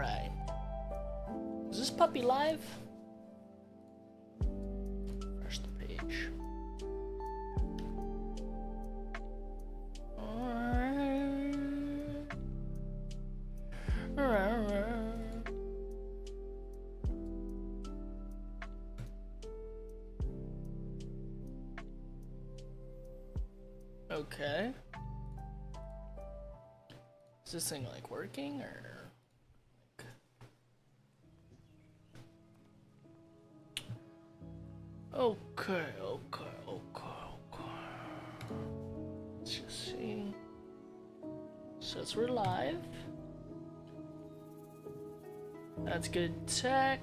Alright. Is this puppy live? Refresh the page. Okay. Is this thing like working or like... Okay. Let's just see. Says we're live. That's good tech.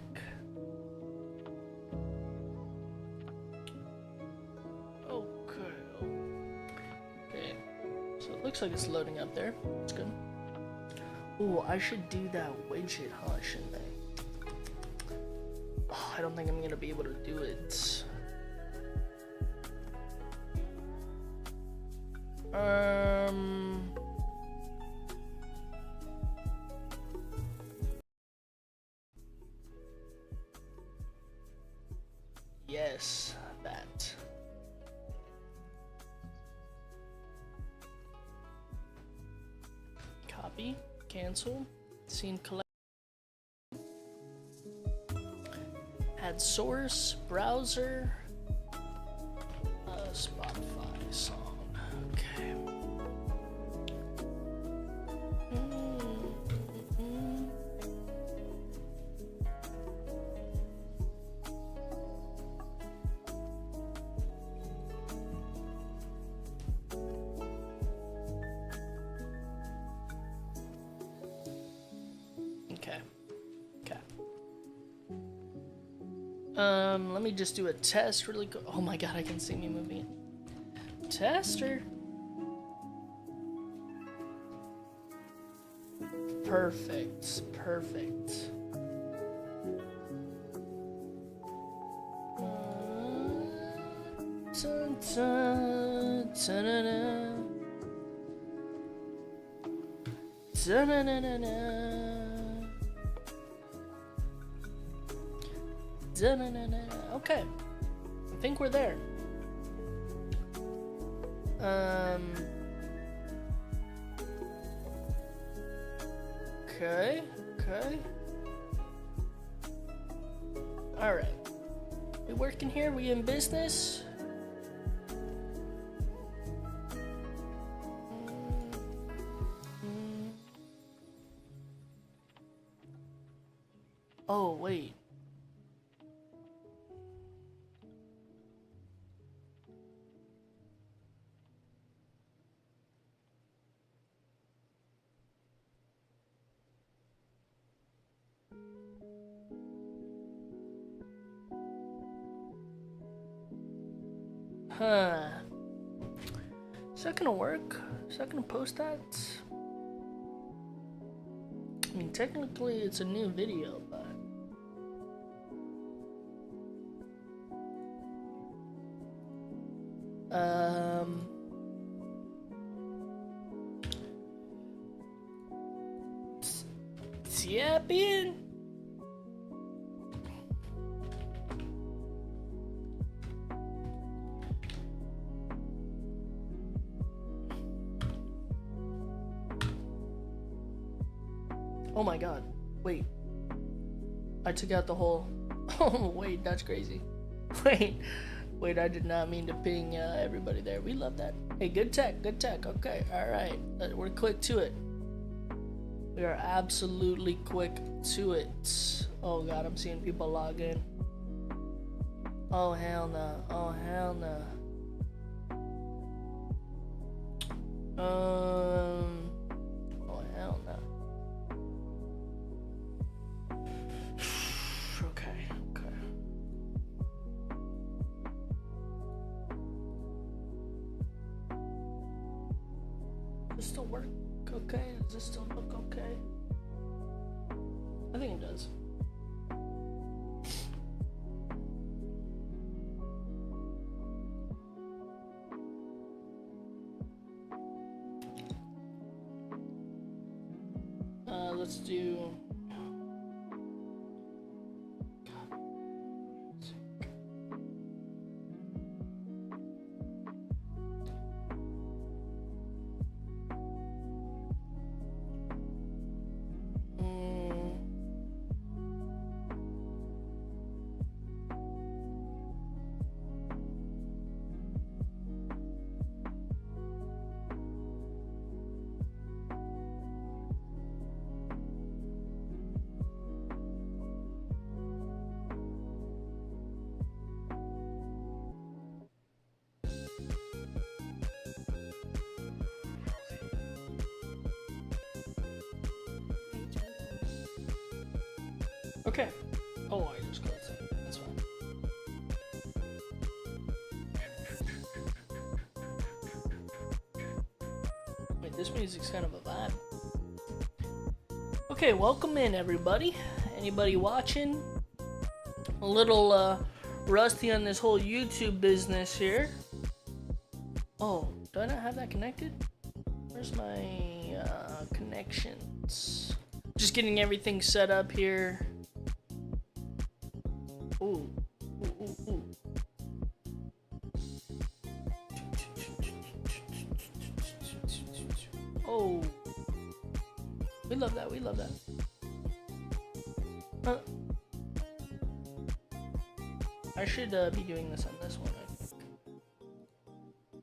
Okay. So it looks like it's loading up there. That's good. Oh, I should do that widget, huh? Shouldn't I? Oh, I don't think I'm gonna be able to do it. Yes, that. Copy, cancel, scene collect, add source, browser, Spotify song. Okay. Let me just do a test really quick. Oh my god, I can see me moving it. Tester. Perfect. Okay, I think we're there. Okay. All right, we working here? We in business? Oh wait. Huh. Is that gonna work? Is that gonna post that? I mean, technically it's a new video, but... Tap in. Oh my god, wait. I took out the whole... Oh wait, that's crazy. Wait, I did not mean to ping everybody there. We love that. Hey, good tech, okay, alright. We're quick to it. We are absolutely quick to it. Oh god, I'm seeing people log in. Oh hell no, oh hell no. Oh hell no. Okay. Does this still work okay? Does this still look okay? I think it does. Let's do Okay. Oh, I just closed it. That's fine. Wait, this music's kind of a vibe. Okay, welcome in, everybody. Anybody watching? A little rusty on this whole YouTube business here. Oh, do I not have that connected? Where's my connections? Just getting everything set up here. Ooh. Ooh, ooh, ooh. Oh. We love that, we love that. I should be doing this on this one, I think.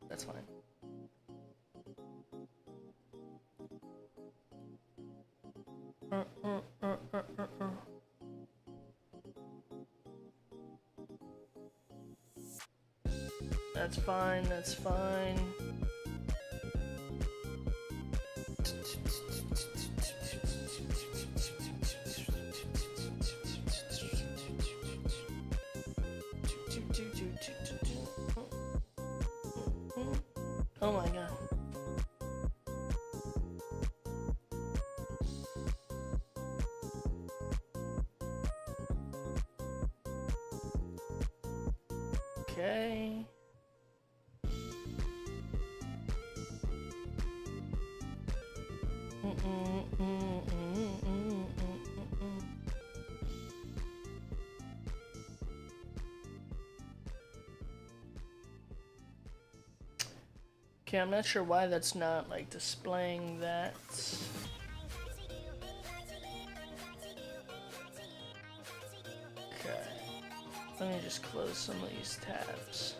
That's fine. That's fine, that's fine. Oh my god. Okay. Okay, I'm not sure why that's not like displaying that. Okay. Let me just close some of these tabs.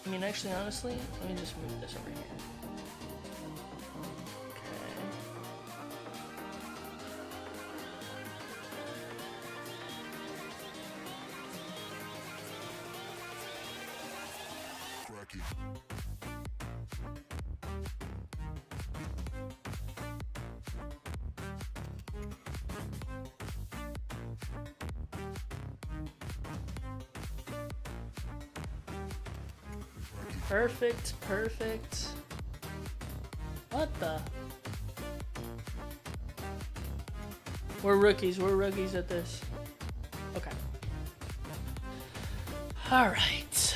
I mean, actually, honestly, let me just move this over here. Okay. Perfect, perfect. What the? We're rookies at this. Okay. Alright.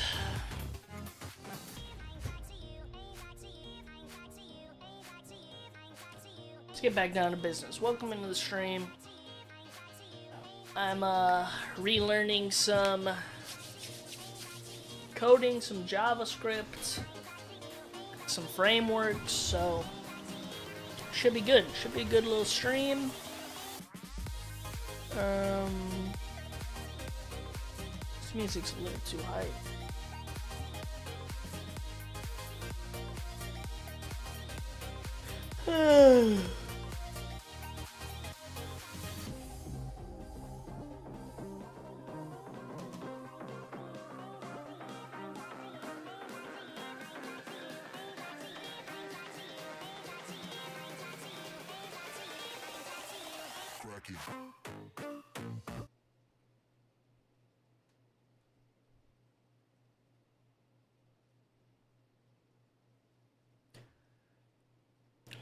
Let's get back down to business. Welcome into the stream. I'm relearning some coding, some JavaScript, some frameworks, so should be good. Should be a good little stream. This music's a little too high.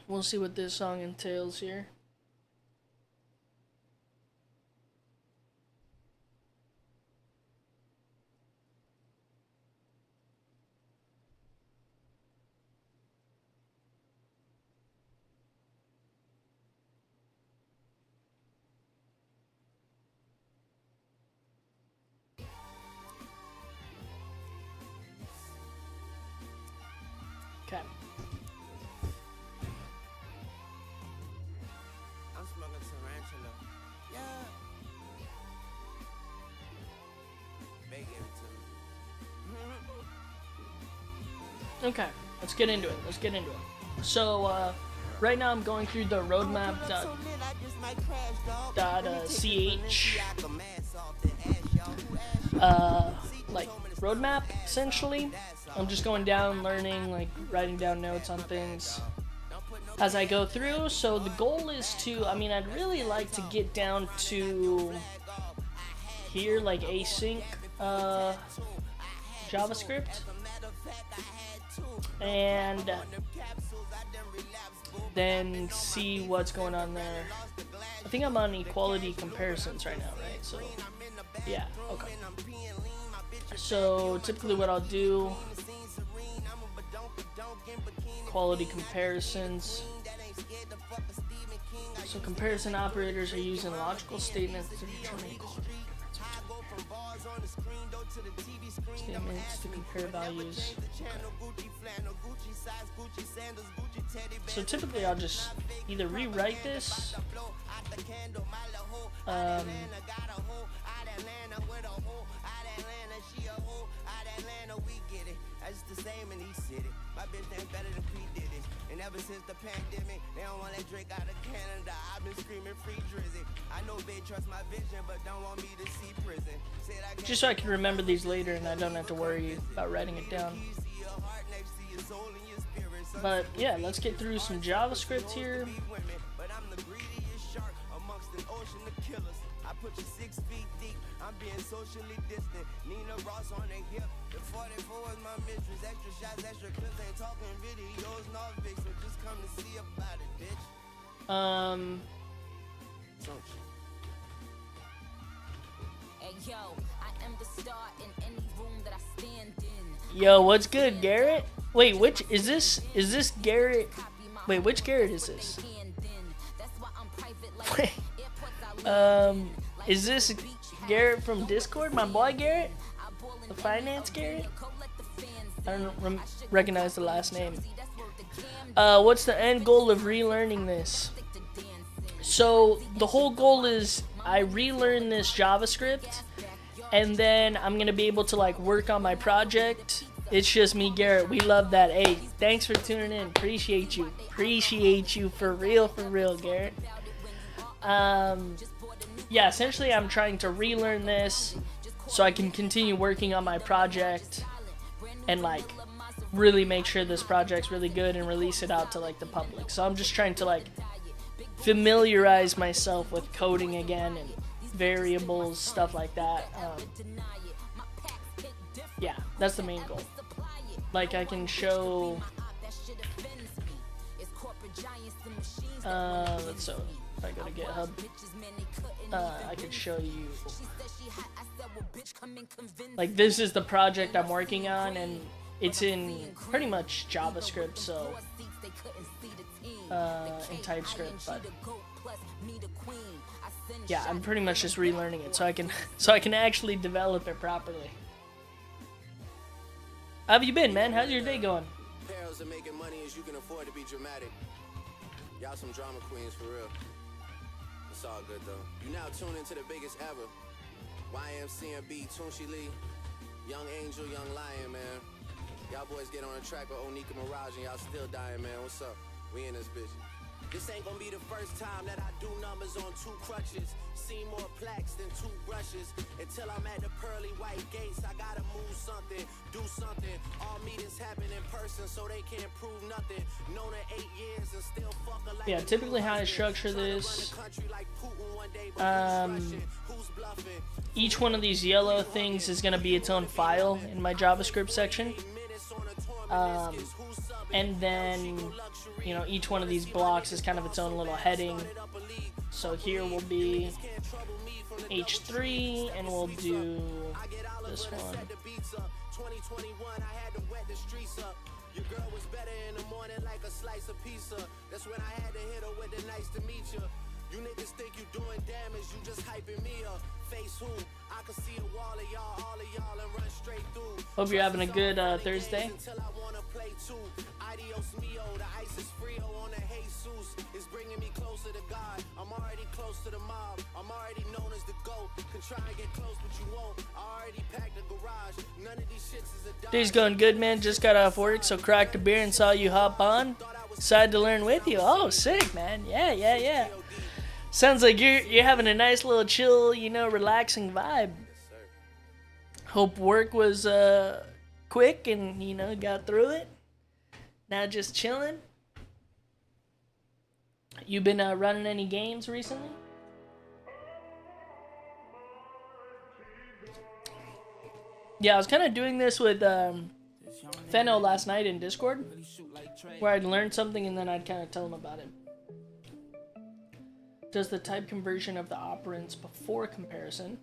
We'll see what this song entails here. Okay. I'm smoking tarantula. Yeah. They gave it to me. Okay, let's get into it. So, right now I'm going through the roadmap .ch like roadmap essentially. I'm just going down, learning, like writing down notes on things. as I go through. So the goal is to, I mean, I'd really like to get down to here, like async JavaScript, and then see what's going on there. I think I'm on equality comparisons right now, right? So yeah, okay. So typically what I'll do, quality comparisons. So comparison operators are using logical statements to determine quality statements to compare values. Okay. So typically I'll just either rewrite this, My bitch ain't better than P. Diddy. And ever since the pandemic, they don't want that Drake out of Canada. I've been screaming free Drizzy. I know they trust my vision, but don't want me to see prison. Just so I can remember these later and I don't have to worry about writing it down. But yeah, let's get through some JavaScript here. But I'm the greediest shark amongst an ocean of killers. I put you 6 feet deep. I'm being socially distant. Nina Ross on the hip. The 44 is my mistress. Extra shots, extra clips. Ain't talking videos, no Vic. So just come to see about it, bitch. Hey yo, I am the star in any room that I stand in. Yo, what's good, Garrett? Wait, which is this? Is this Garrett? Wait, which Garrett is this? Wait, is this Garrett from Discord? My boy Garrett? The finance Garrett? I don't recognize the last name. What's the end goal of relearning this? So the whole goal is I relearn this JavaScript, and then I'm gonna be able to like work on my project. It's just me, Garrett. We love that. Hey, thanks for tuning in. Appreciate you. Appreciate you for real, Garrett. Yeah, essentially I'm trying to relearn this so I can continue working on my project and like really make sure this project's really good and release it out to like the public. So I'm just trying to like familiarize myself with coding again and variables, stuff like that. Yeah, that's the main goal. Like I can show so if I go to GitHub, I could show you like this is the project I'm working on, and it's in pretty much JavaScript, so in TypeScript, but yeah, I'm pretty much just relearning it so I can actually develop it properly. How have you been, man? How's your day going? Perils of making money is you can afford to be dramatic. Y'all some drama queens for real. It's all good though. You now tune into the biggest ever. YMCMB, Tunchi Lee, Young Angel, Young Lion, man. Y'all boys get on the track with Onika Mirage and y'all still dying, man. What's up? We in this bitch. This ain't gonna be the first time that I do numbers on 2 crutches. See more plaques than 2 brushes. Until I'm at the pearly white gates, I gotta move something, do something. All meetings happen in person, so they can't prove nothing. Known her 8 years and still fuck her like Yeah, typically how I structure this, each one of these yellow things is gonna be its own file in my JavaScript section. And then, you know, each one of these blocks is kind of its own little heading. So here will be H3, and we'll do this one. 2021, I had to wet the streets up. Your girl was better in the morning like a slice of pizza. That's when I had to hit her with the nice to meet you. You niggas think you doing damage, you just hyping me up. Face who? I can see a wall of y'all, all of y'all, and run straight through. Hope you're having a good Thursday. Adios mio, the ice is frio on the Jesus. It's bringing me closer to God. I'm already close to the mob. I'm already known as the GOAT. Can try and get close, but you won't. I already packed the garage. None of these shits is a dime. Day's going good, man. Just got off work, so cracked a beer and saw you hop on. Decided to learn with you. Oh, sick, man. Yeah. Sounds like you're having a nice little chill, you know, relaxing vibe. Hope work was quick and, you know, got through it. Now just chilling. You been running any games recently? Yeah, I was kind of doing this with Fenno last night in Discord, where I'd learn something and then I'd kind of tell him about it. Does the type conversion of the operands before comparison?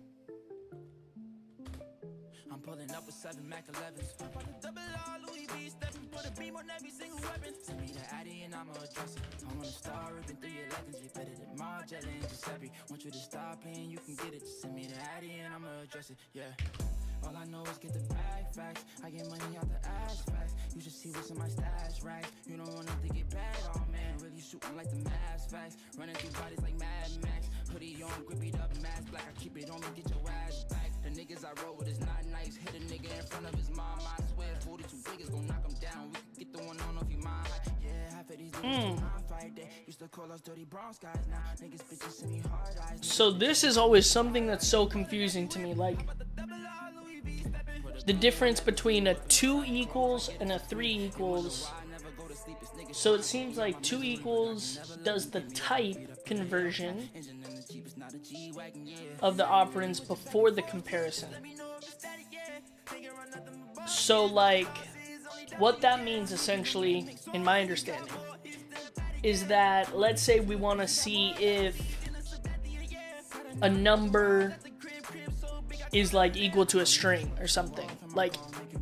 I'm pulling up with 7 Mac 11s. Double R Louis V stepping, put a beam on every single weapon. Send me the Addy and I'ma address it. I want to star ripping through your leggings. You better than Margella and Giuseppe. Want you to stop playing, you can get it. Just send me the Addy and I'ma address it. Yeah. All I know is get the bag facts. I get money out the ass facts. You should see what's in my stash racks. You don't want them to get bad, oh man. Really shooting like the mass facts. Running through bodies like Mad Max. Hoodie on, grippy up, mask black. I keep it on me, get your ass back. The niggas I roll with is not nice. Hit a nigga in front of his mom. I swear 42 niggas gon' knock him down. We could get the one on if you mind. Yeah, half of these niggas fight that. Used to call us dirty bronze guys. Now niggas bitches send me hard eyes. So this is always something that's so confusing to me. Like, the difference between a 2 equals and a 3 equals. So it seems like 2 equals does the type conversion of the operands before the comparison. So like, what that means essentially, in my understanding, is that let's say we want to see if a number is like equal to a string or something. Like,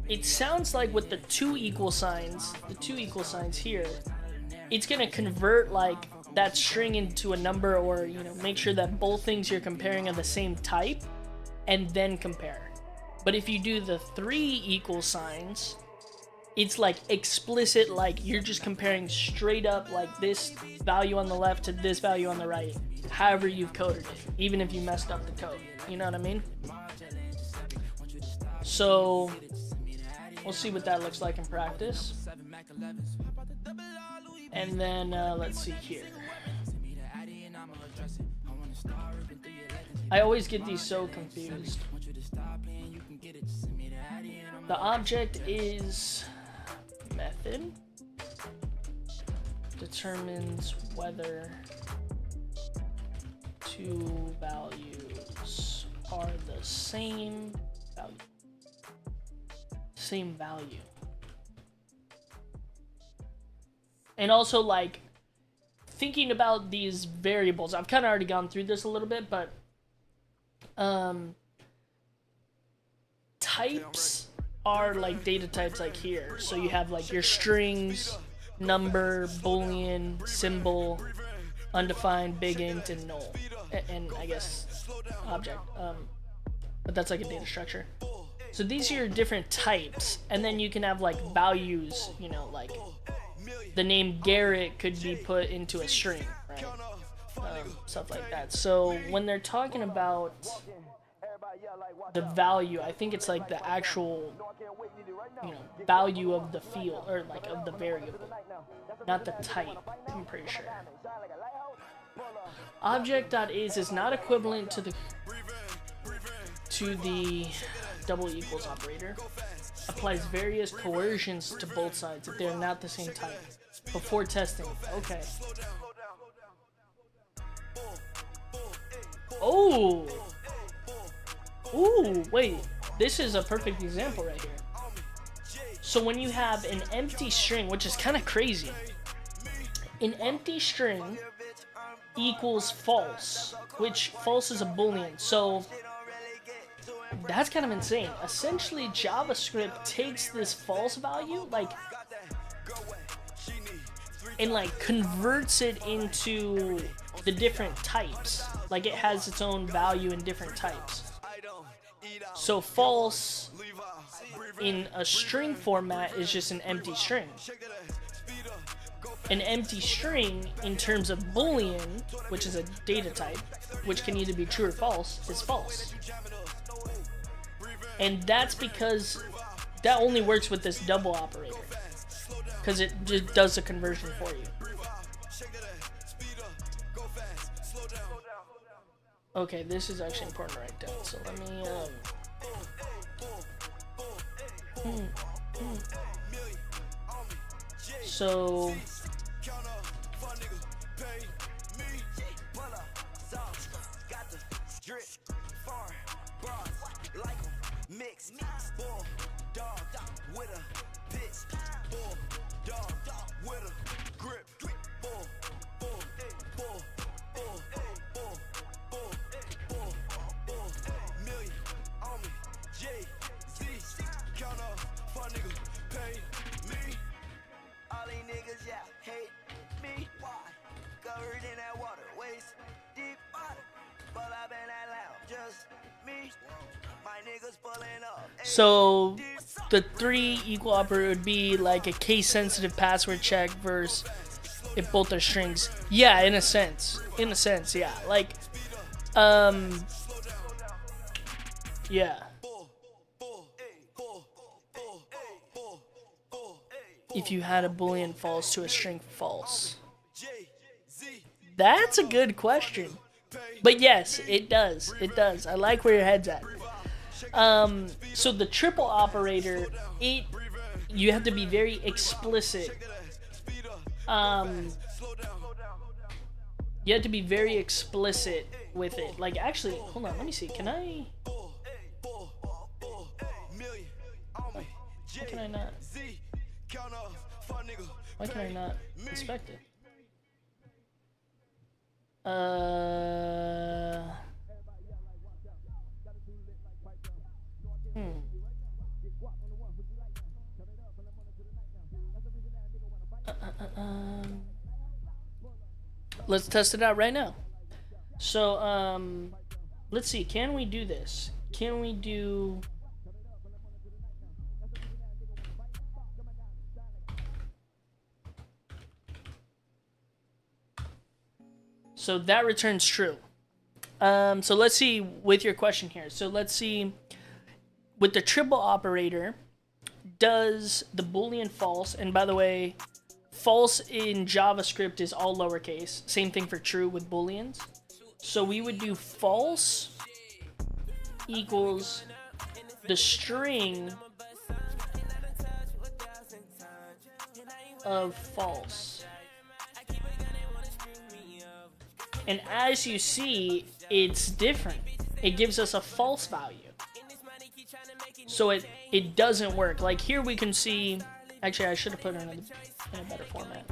it sounds like with the two equal signs here, it's gonna convert like that string into a number, or you know, make sure that both things you're comparing are the same type and then compare. But if you do the 3 equal signs, it's like explicit, like you're just comparing straight up, like this value on the left to this value on the right, however you've coded it, even if you messed up the code. You know what I mean? So we'll see what that looks like in practice. And then let's see here. I always get these so confused. The object is method. Determines whether two values are the same value. Same value. And also, like, thinking about these variables, I've kind of already gone through this a little bit, but types are like data types like here. So you have like your strings, number, boolean, symbol, undefined, big int, and null, and I guess object. But that's like a data structure. So these are your different types, and then you can have like values, you know, like the name Garrett could be put into a string, right? Stuff like that. So when they're talking about the value, I think it's like the actual, you know, value of the field, or like of the variable, not the type, I'm pretty sure. Object.is is not equivalent to the double equals operator. Applies various coercions to both sides if they're not the same type. Before testing. Okay. Oh! Ooh, wait. This is a perfect example right here. So when you have an empty string, which is kind of crazy, an empty string equals false, which false is a boolean. So that's kind of insane. Essentially, JavaScript takes this false value, like, and like converts it into the different types. Like, it has its own value in different types. So false in a string format is just an empty string. An empty string in terms of boolean, which is a data type, which can either be true or false, is false. And that's because that only works with this double operator, because it just does the conversion for you. Okay, this is actually important to write down, so let me so Bull dog with a pitch. Bull dog with a grip. Bull, bull, bull, bull, bull, bull, bull, bull. Million on me. Jay-Z. Count up, fun nigga, pay me. All these niggas, yeah, hate me. Why? Covered in that water, waist deep water. But I've been that loud, just me. My niggas pulling up. So the 3 equal operator would be like a case-sensitive password check versus if both are strings. Yeah, in a sense. In a sense, yeah. Like, yeah. If you had a boolean false to a string false. That's a good question. But yes, it does. It does. I like where your head's at. So the triple operator, you have to be very explicit. You have to be very explicit with it. Like, actually, hold on, let me see. Can I? Why can I not? Why can I not inspect it? Let's test it out right now. So, let's see. Can we do this? Can we do... So that returns true. So let's see with your question here. So let's see with the triple operator, does the Boolean false, and by the way, false in JavaScript is all lowercase. Same thing for true with Booleans. So we would do false equals the string of false. And as you see, it's different. It gives us a false value. So it doesn't work. Like here we can see, actually I should have put it in a better format.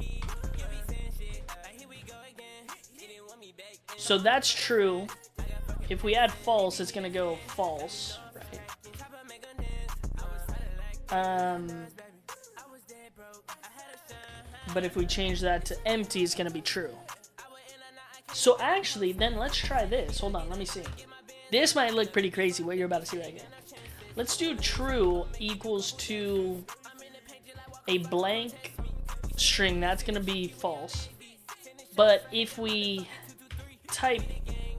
So that's true. If we add false, it's gonna go false, right? But if we change that to empty, it's gonna be true. So actually, then let's try this. Hold on, let me see. This might look pretty crazy, what you're about to see right here. Let's do true equals to a blank string. That's going to be false. But if we type...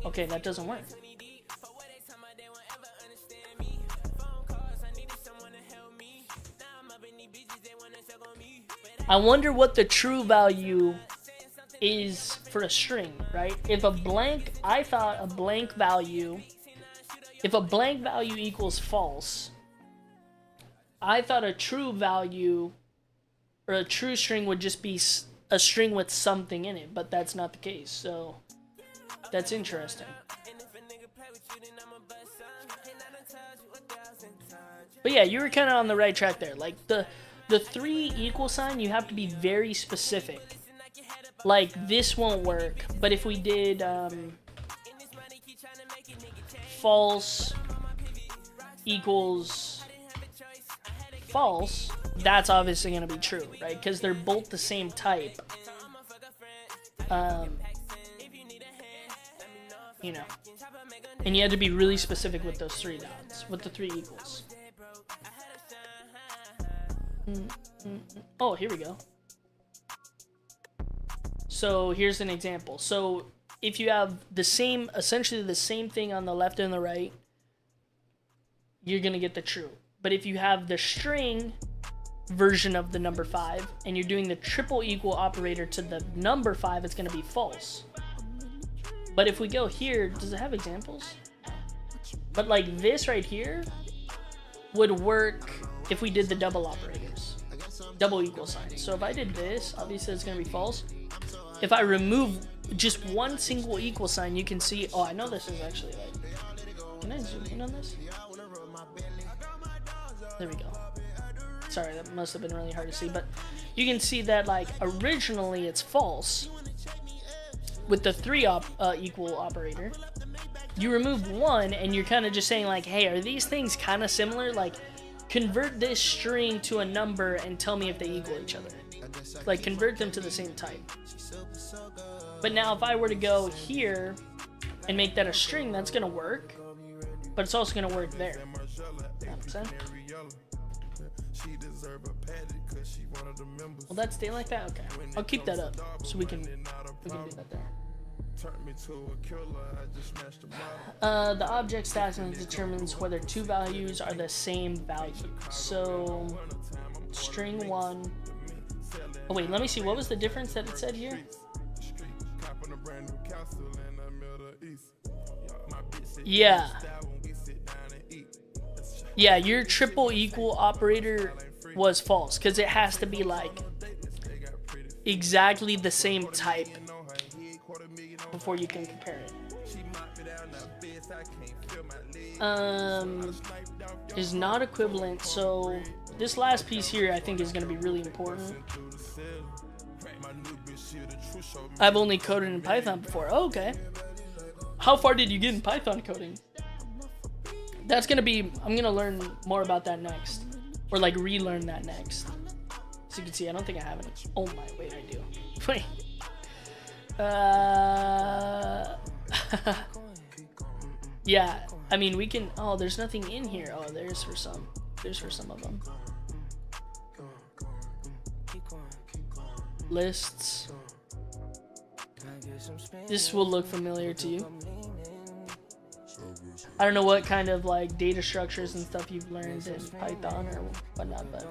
Okay, that doesn't work. I wonder what the true value is for a string, right? If a blank, I thought a blank value, if a blank value equals false, I thought a true value or a true string would just be a string with something in it, but that's not the case. So that's interesting. But yeah, you were kind of on the right track there. Like the 3 equal sign, you have to be very specific. Like this won't work, but if we did false equals false, that's obviously going to be true, right? Because they're both the same type. You know. And you had to be really specific with those 3 dots, with the 3 equals. Oh, here we go. So here's an example. So if you have the same, essentially the same thing on the left and the right, you're going to get the true. But if you have the string version of the number 5 and you're doing the triple equal operator to the number 5, it's going to be false. But if we go here, does it have examples? But like this right here would work if we did the double operators, double equal signs. So if I did this, obviously it's going to be false. If I remove just one single equal sign, you can see, oh, I know this is actually like, can I zoom in on this? There we go. Sorry, that must have been really hard to see, but you can see that like originally it's false with the 3 equal operator. You remove 1 and you're kind of just saying like, hey, are these things kind of similar? Like, convert this string to a number and tell me if they equal each other. Like, convert them to the same type. But now if I were to go here and make that a string, that's going to work. But it's also going to work there. That makes sense? Will that stay like that? Okay. I'll keep that up so we can do that there. The object statement determines whether 2 values are the same value. So string 1. Oh wait, let me see. What was the difference that it said here? Yeah. Yeah, your triple equal operator was false because it has to be like exactly the same type before you can compare it. Is not equivalent. So this last piece here I think is going to be really important. I've only coded in Python before. Oh, okay. How far did you get in Python coding? That's going to be, I'm going to learn more about that next. Or like relearn that next. So you can see, I don't think I have any. Oh my, wait, I do. Wait. Yeah, I mean, we can, oh, there's nothing in here. Oh, there's for some. There's for some of them. Lists. This will look familiar to you. I don't know what kind of like data structures and stuff you've learned in Python or whatnot, but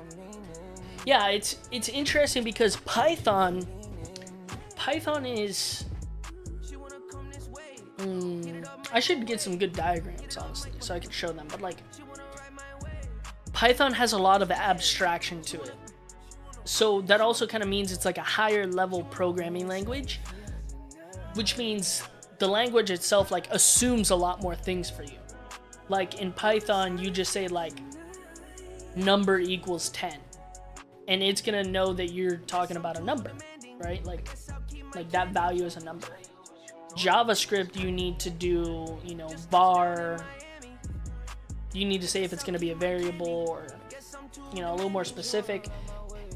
yeah, it's interesting because Python is I should get some good diagrams honestly so I can show them, but like Python has a lot of abstraction to it, so that also kind of means it's like a higher level programming language, which means the language itself like assumes a lot more things for you. Like in Python, you just say like number equals 10 and it's gonna know that you're talking about a number, right? Like that value is a number. JavaScript, you need to do, you know, var. You need to say if it's gonna be a variable or, you know, a little more specific.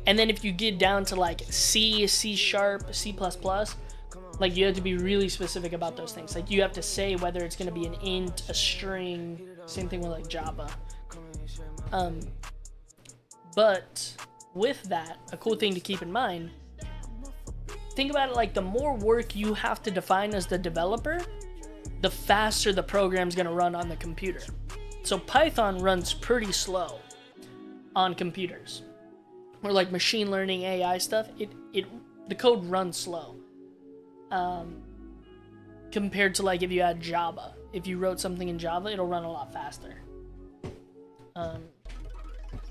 And then if you get down to like C, C#, C++, like you have to be really specific about those things. Like you have to say whether it's going to be an int, a string, same thing with like Java. But with that, a cool thing to keep in mind, think about it like the more work you have to define as the developer, the faster the program's going to run on the computer. So Python runs pretty slow on computers. Or like machine learning, AI stuff, the code runs slow. Compared to like if you had Java. If you wrote something in Java, it'll run a lot faster.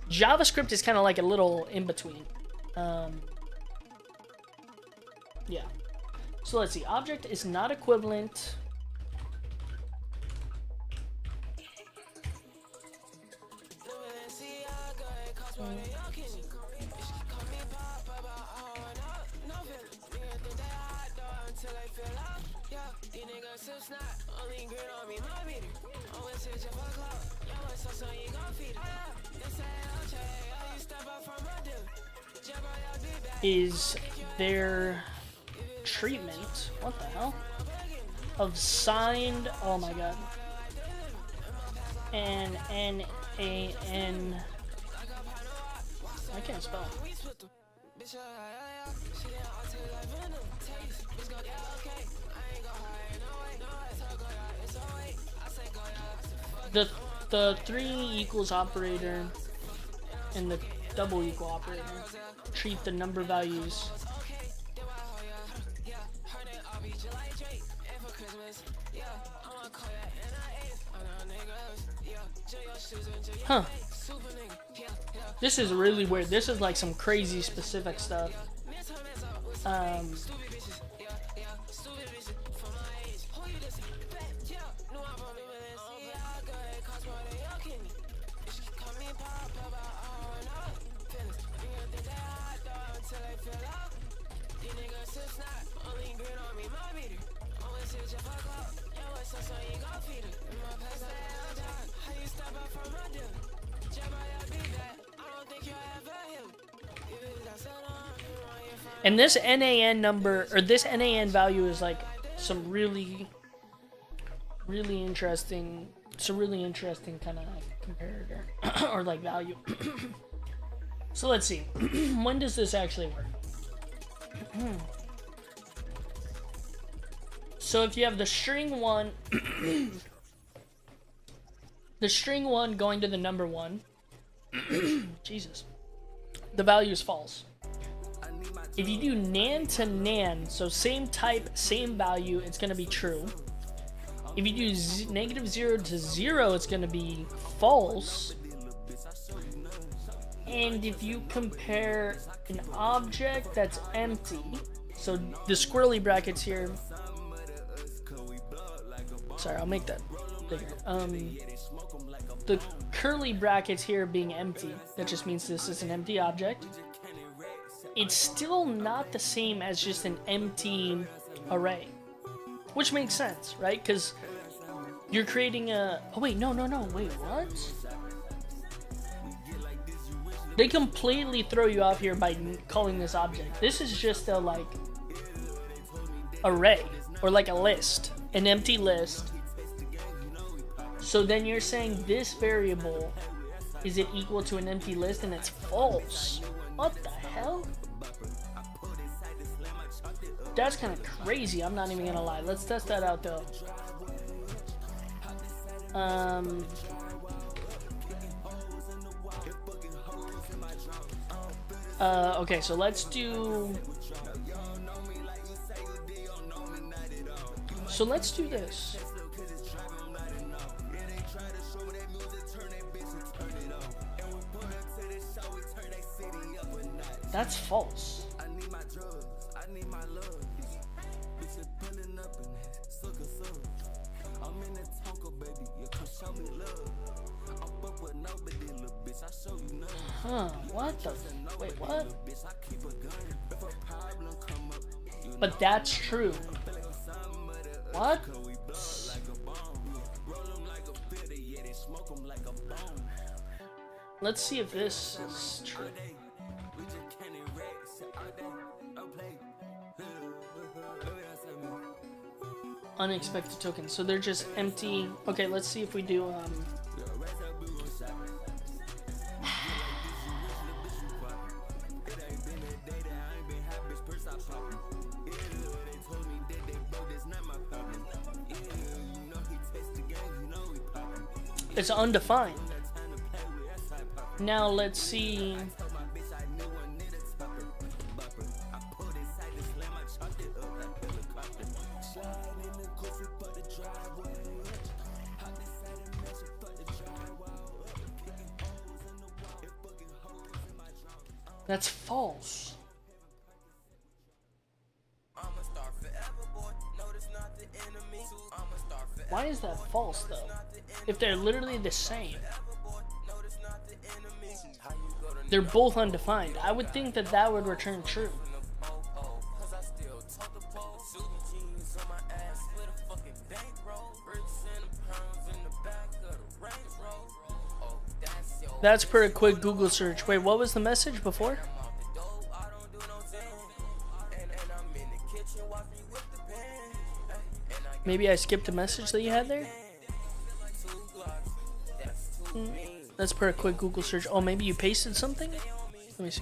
JavaScript is kind of like a little in between. Yeah. So let's see. Object is not equivalent. Is their treatment, what the hell, of signed, oh my god, N-A-N, I can't spell. The 3 equals operator and the double equal operator treat the number values. Huh. This is really weird. This is like some crazy specific stuff. And this NAN number, or this NAN value is like some really interesting, it's a really interesting kind of comparator, or like value. So let's see, when does this actually work? So if you have the string 1, the string 1 going to the number 1, Jesus, the value is false. If you do nan to nan, so same type, same value, it's going to be true. If you do -0 to 0, it's going to be false. And if you compare an object that's empty, so the squirrely brackets here, sorry, I'll make that bigger. The curly brackets here being empty, that just means this is an empty object. It's still not the same as just an empty array, which makes sense, right? Because you're creating a... Oh, wait, no, wait, what? They completely throw you off here by calling this object. This is just a, like, array, or like a list, an empty list. So then you're saying this variable, is it equal to an empty list, and it's false. What the hell? That's kind of crazy, I'm not even gonna lie. Let's test that out though. Okay, so let's do... So let's do this. That's false. Huh, what the... Wait, what? But that's true. What? Let's see if this is true. Unexpected tokens, so they're just empty. Okay, let's see if we do it's undefined. Now let's see. That's false. Why is that false though? If they're literally the same. They're both undefined. I would think that that would return true. That's per a quick Google search. Wait, what was the message before? Maybe I skipped a message that you had there? That's per a quick Google search. Oh, maybe you pasted something? Let me see.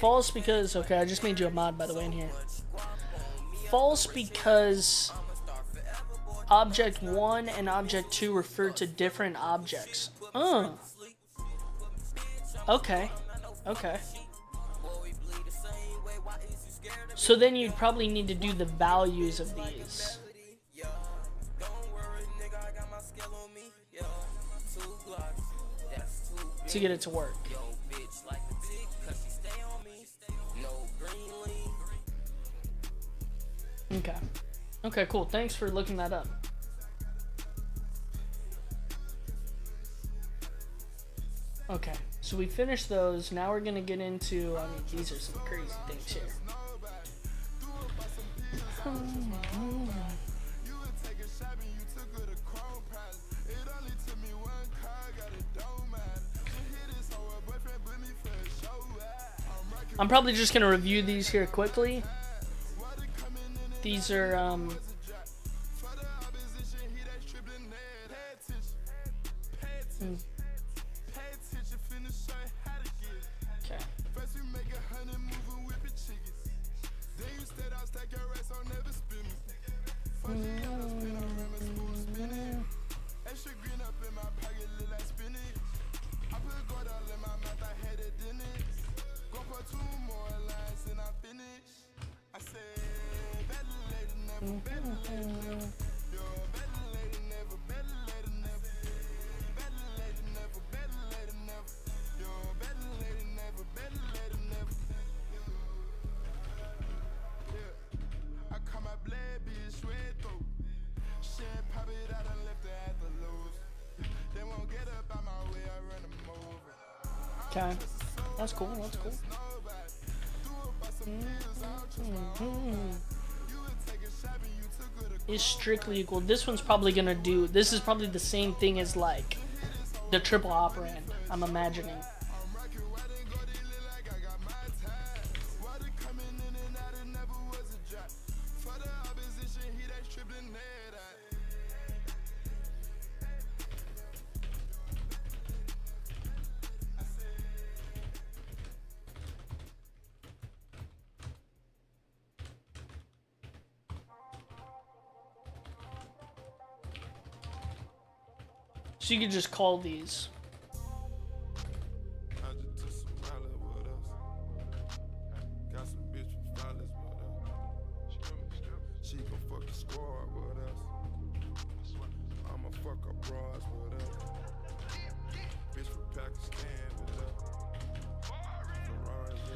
False because, okay, I just made you a mod by the way in here. False because object 1 and object 2 refer to different objects. Okay. So then you'd probably need to do the values of these. To get it to work. Okay. Okay, cool. Thanks for looking that up. Okay, so we finished those. Now we're gonna get into, I mean, these are some crazy things here. I'm probably just gonna review these here quickly. These are, Okay. Okay, that's cool. That's cool. Is strictly equal. This one's probably gonna do. This is probably the same thing as like the triple operand. I'm imagining. So you could just call these.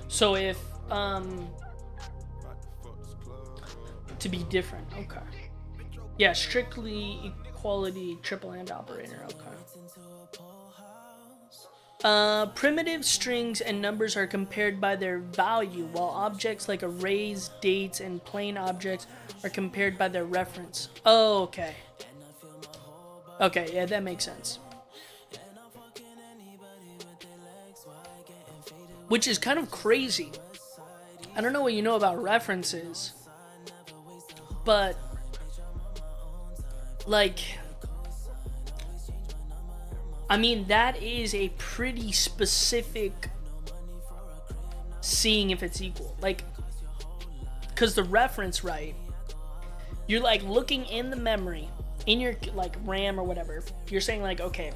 So if to be different, okay. Yeah, strictly equality triple and operator, okay. Primitive strings and numbers are compared by their value, while objects like arrays, dates, and plain objects are compared by their reference. Oh, okay. Okay, yeah, that makes sense. Which is kind of crazy. I don't know what you know about references, but like, I mean, that is a pretty specific seeing if it's equal. Like, because the reference, right, you're like looking in the memory, in your like RAM or whatever, you're saying like, okay,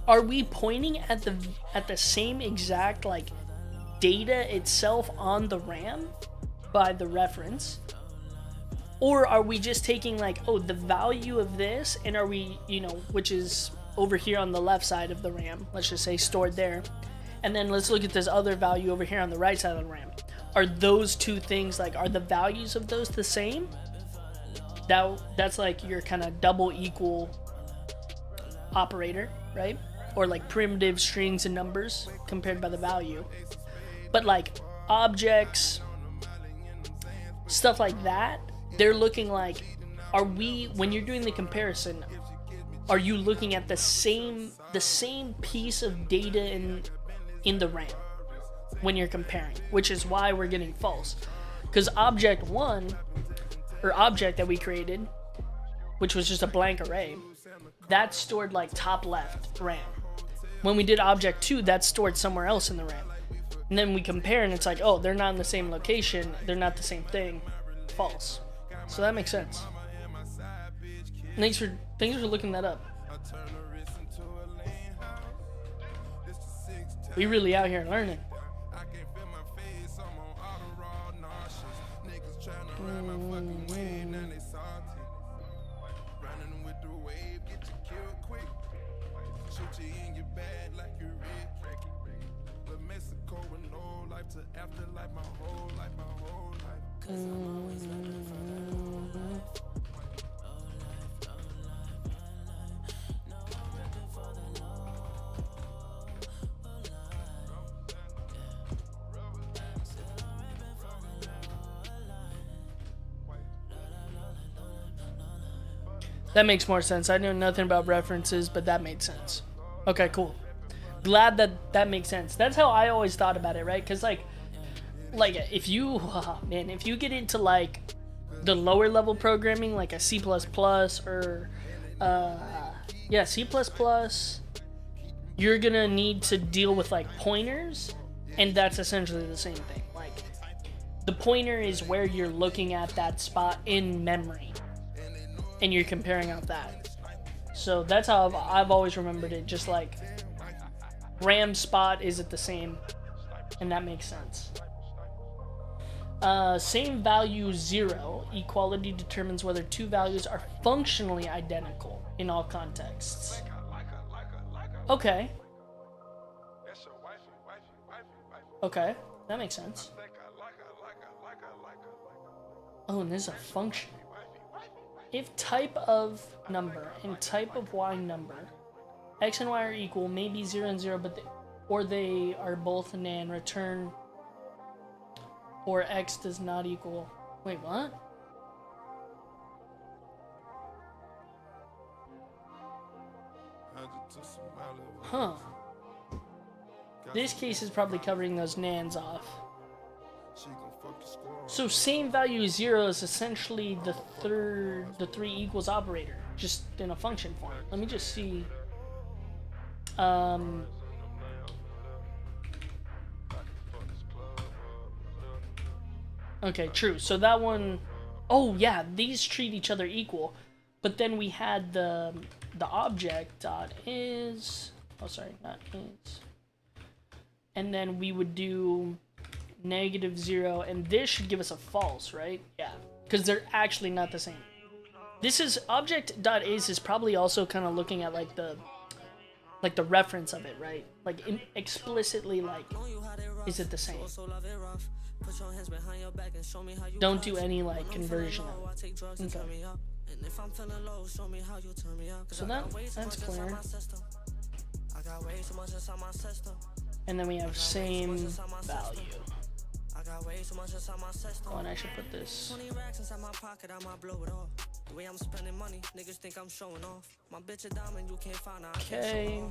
are we pointing at the same exact like data itself on the RAM by the reference? Or are we just taking like, oh, the value of this, and are we, you know, which is over here on the left side of the RAM, let's just say stored there, and then let's look at this other value over here on the right side of the RAM. Are those two things, like, are the values of those the same? That's like your kind of double equal operator, right? Or like primitive strings and numbers compared by the value. But like objects, stuff like that, they're looking like, are we, when you're doing the comparison, are you looking at the same piece of data in the RAM when you're comparing? Which is why we're getting false. Because object 1, or object that we created, which was just a blank array, that's stored like top left RAM. When we did object 2, that's stored somewhere else in the RAM. And then we compare and it's like, oh, they're not in the same location, they're not the same thing. False. So that makes sense. Thanks for looking that up. We really out here learning. That makes more sense. I know nothing about references, but that made sense. Okay, cool. Glad that makes sense. That's how I always thought about it, right? Because like if you man, if you get into like the lower level programming, like a C++ or C++, you're gonna need to deal with like pointers, and that's essentially the same thing. Like the pointer is where you're looking at that spot in memory, and you're comparing out that. So that's how I've always remembered it. Just like RAM spot, is it the same? And that makes sense. Same value 0. Equality determines whether two values are functionally identical in all contexts. Okay. Okay, that makes sense. Oh, and there's a function. If type of number and type of y number, x and y are equal, maybe 0 and 0, but they are both NaN, return, or x does not equal. Wait, what? Huh. This case is probably covering those NaNs off. So same value 0 is essentially the 3 equals operator, just in a function form. Let me just see. Okay, true. So that one, oh yeah, these treat each other equal. But then we had the object dot is, oh sorry, not is. And then we would do -0, and this should give us a false, right? Yeah, because they're actually not the same. This is object.is is probably also kind of looking at like the reference of it, right? Like explicitly, like, is it the same? Don't do any like conversion. Okay. So that's clear. And then we have same value. Oh, and I should put this. Okay.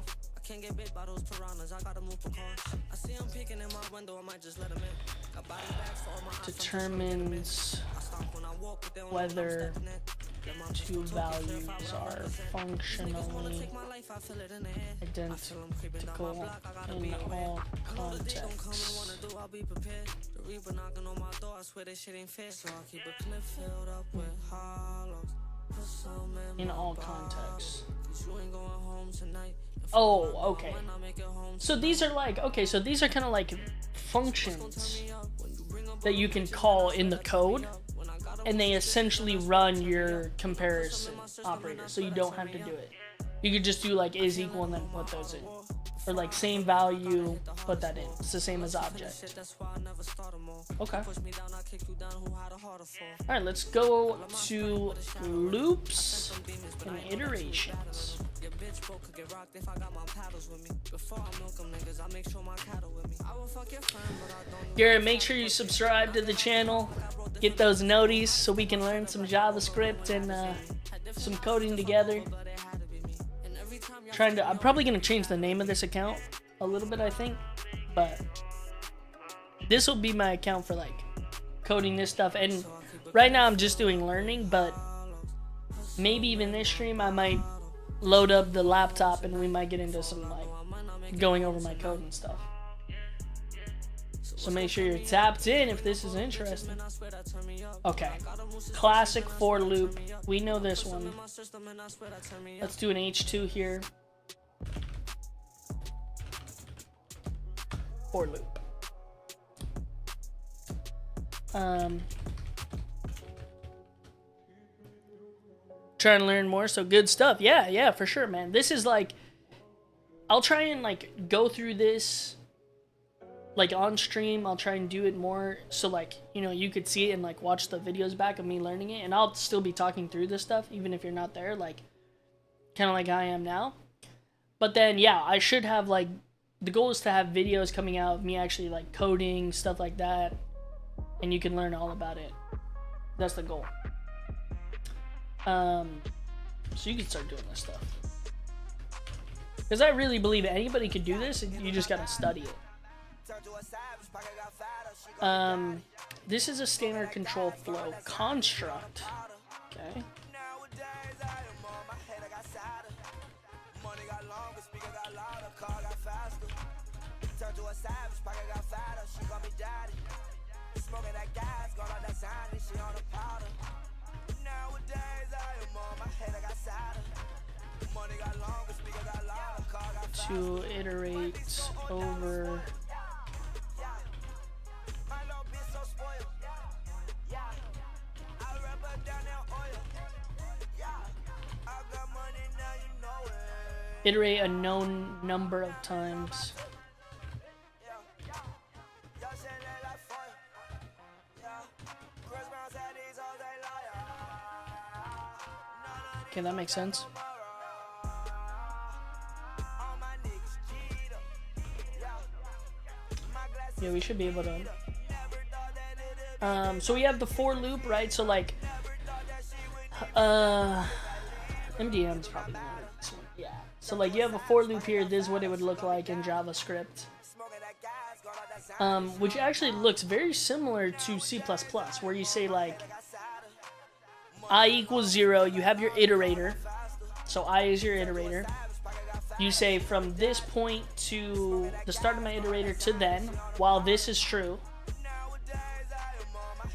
Determines whether two values are functionally identical in all contexts. In all contexts. Oh, okay. So these are like, okay, so these are kind of like functions that you can call in the code, and they essentially run your comparison operator, so you don't have to do it. You could just do like is equal and then put those in. Or like same value, put that in. It's the same as object. Okay. Alright, let's go to loops and iterations. Garrett, make sure you subscribe to the channel. Get those noties so we can learn some JavaScript and some coding together. I'm probably gonna change the name of this account a little bit, I think, but this will be my account for like coding this stuff. And right now I'm just doing learning, but maybe even this stream I might load up the laptop and we might get into some like going over my code and stuff. So make sure you're tapped in if this is interesting. Okay, classic for loop. We know this one. Let's do an H2 here. For loop. Trying to learn more, so good stuff. Yeah, for sure, man. This is like, I'll try and like go through this like on stream. I'll try and do it more so like, you know, you could see it and like watch the videos back of me learning it, and I'll still be talking through this stuff even if you're not there, like kind of like I am now. But then yeah, I should have like, the goal is to have videos coming out of me actually like coding, stuff like that, and you can learn all about it. That's the goal. So you can start doing this stuff. Because I really believe anybody could do this, and you just gotta study it. This is a standard control flow construct. Okay. To iterate over iterate a known number of times. Okay, that makes sense. Yeah, we should be able to. So we have the for loop, right? So like, MDM's probably gonna work this one. Yeah. So like, you have a for loop here. This is what it would look like in JavaScript, which actually looks very similar to C++, where you say like, I equals 0. You have your iterator. So I is your iterator. You say from this point to the start of my iterator to then, while this is true,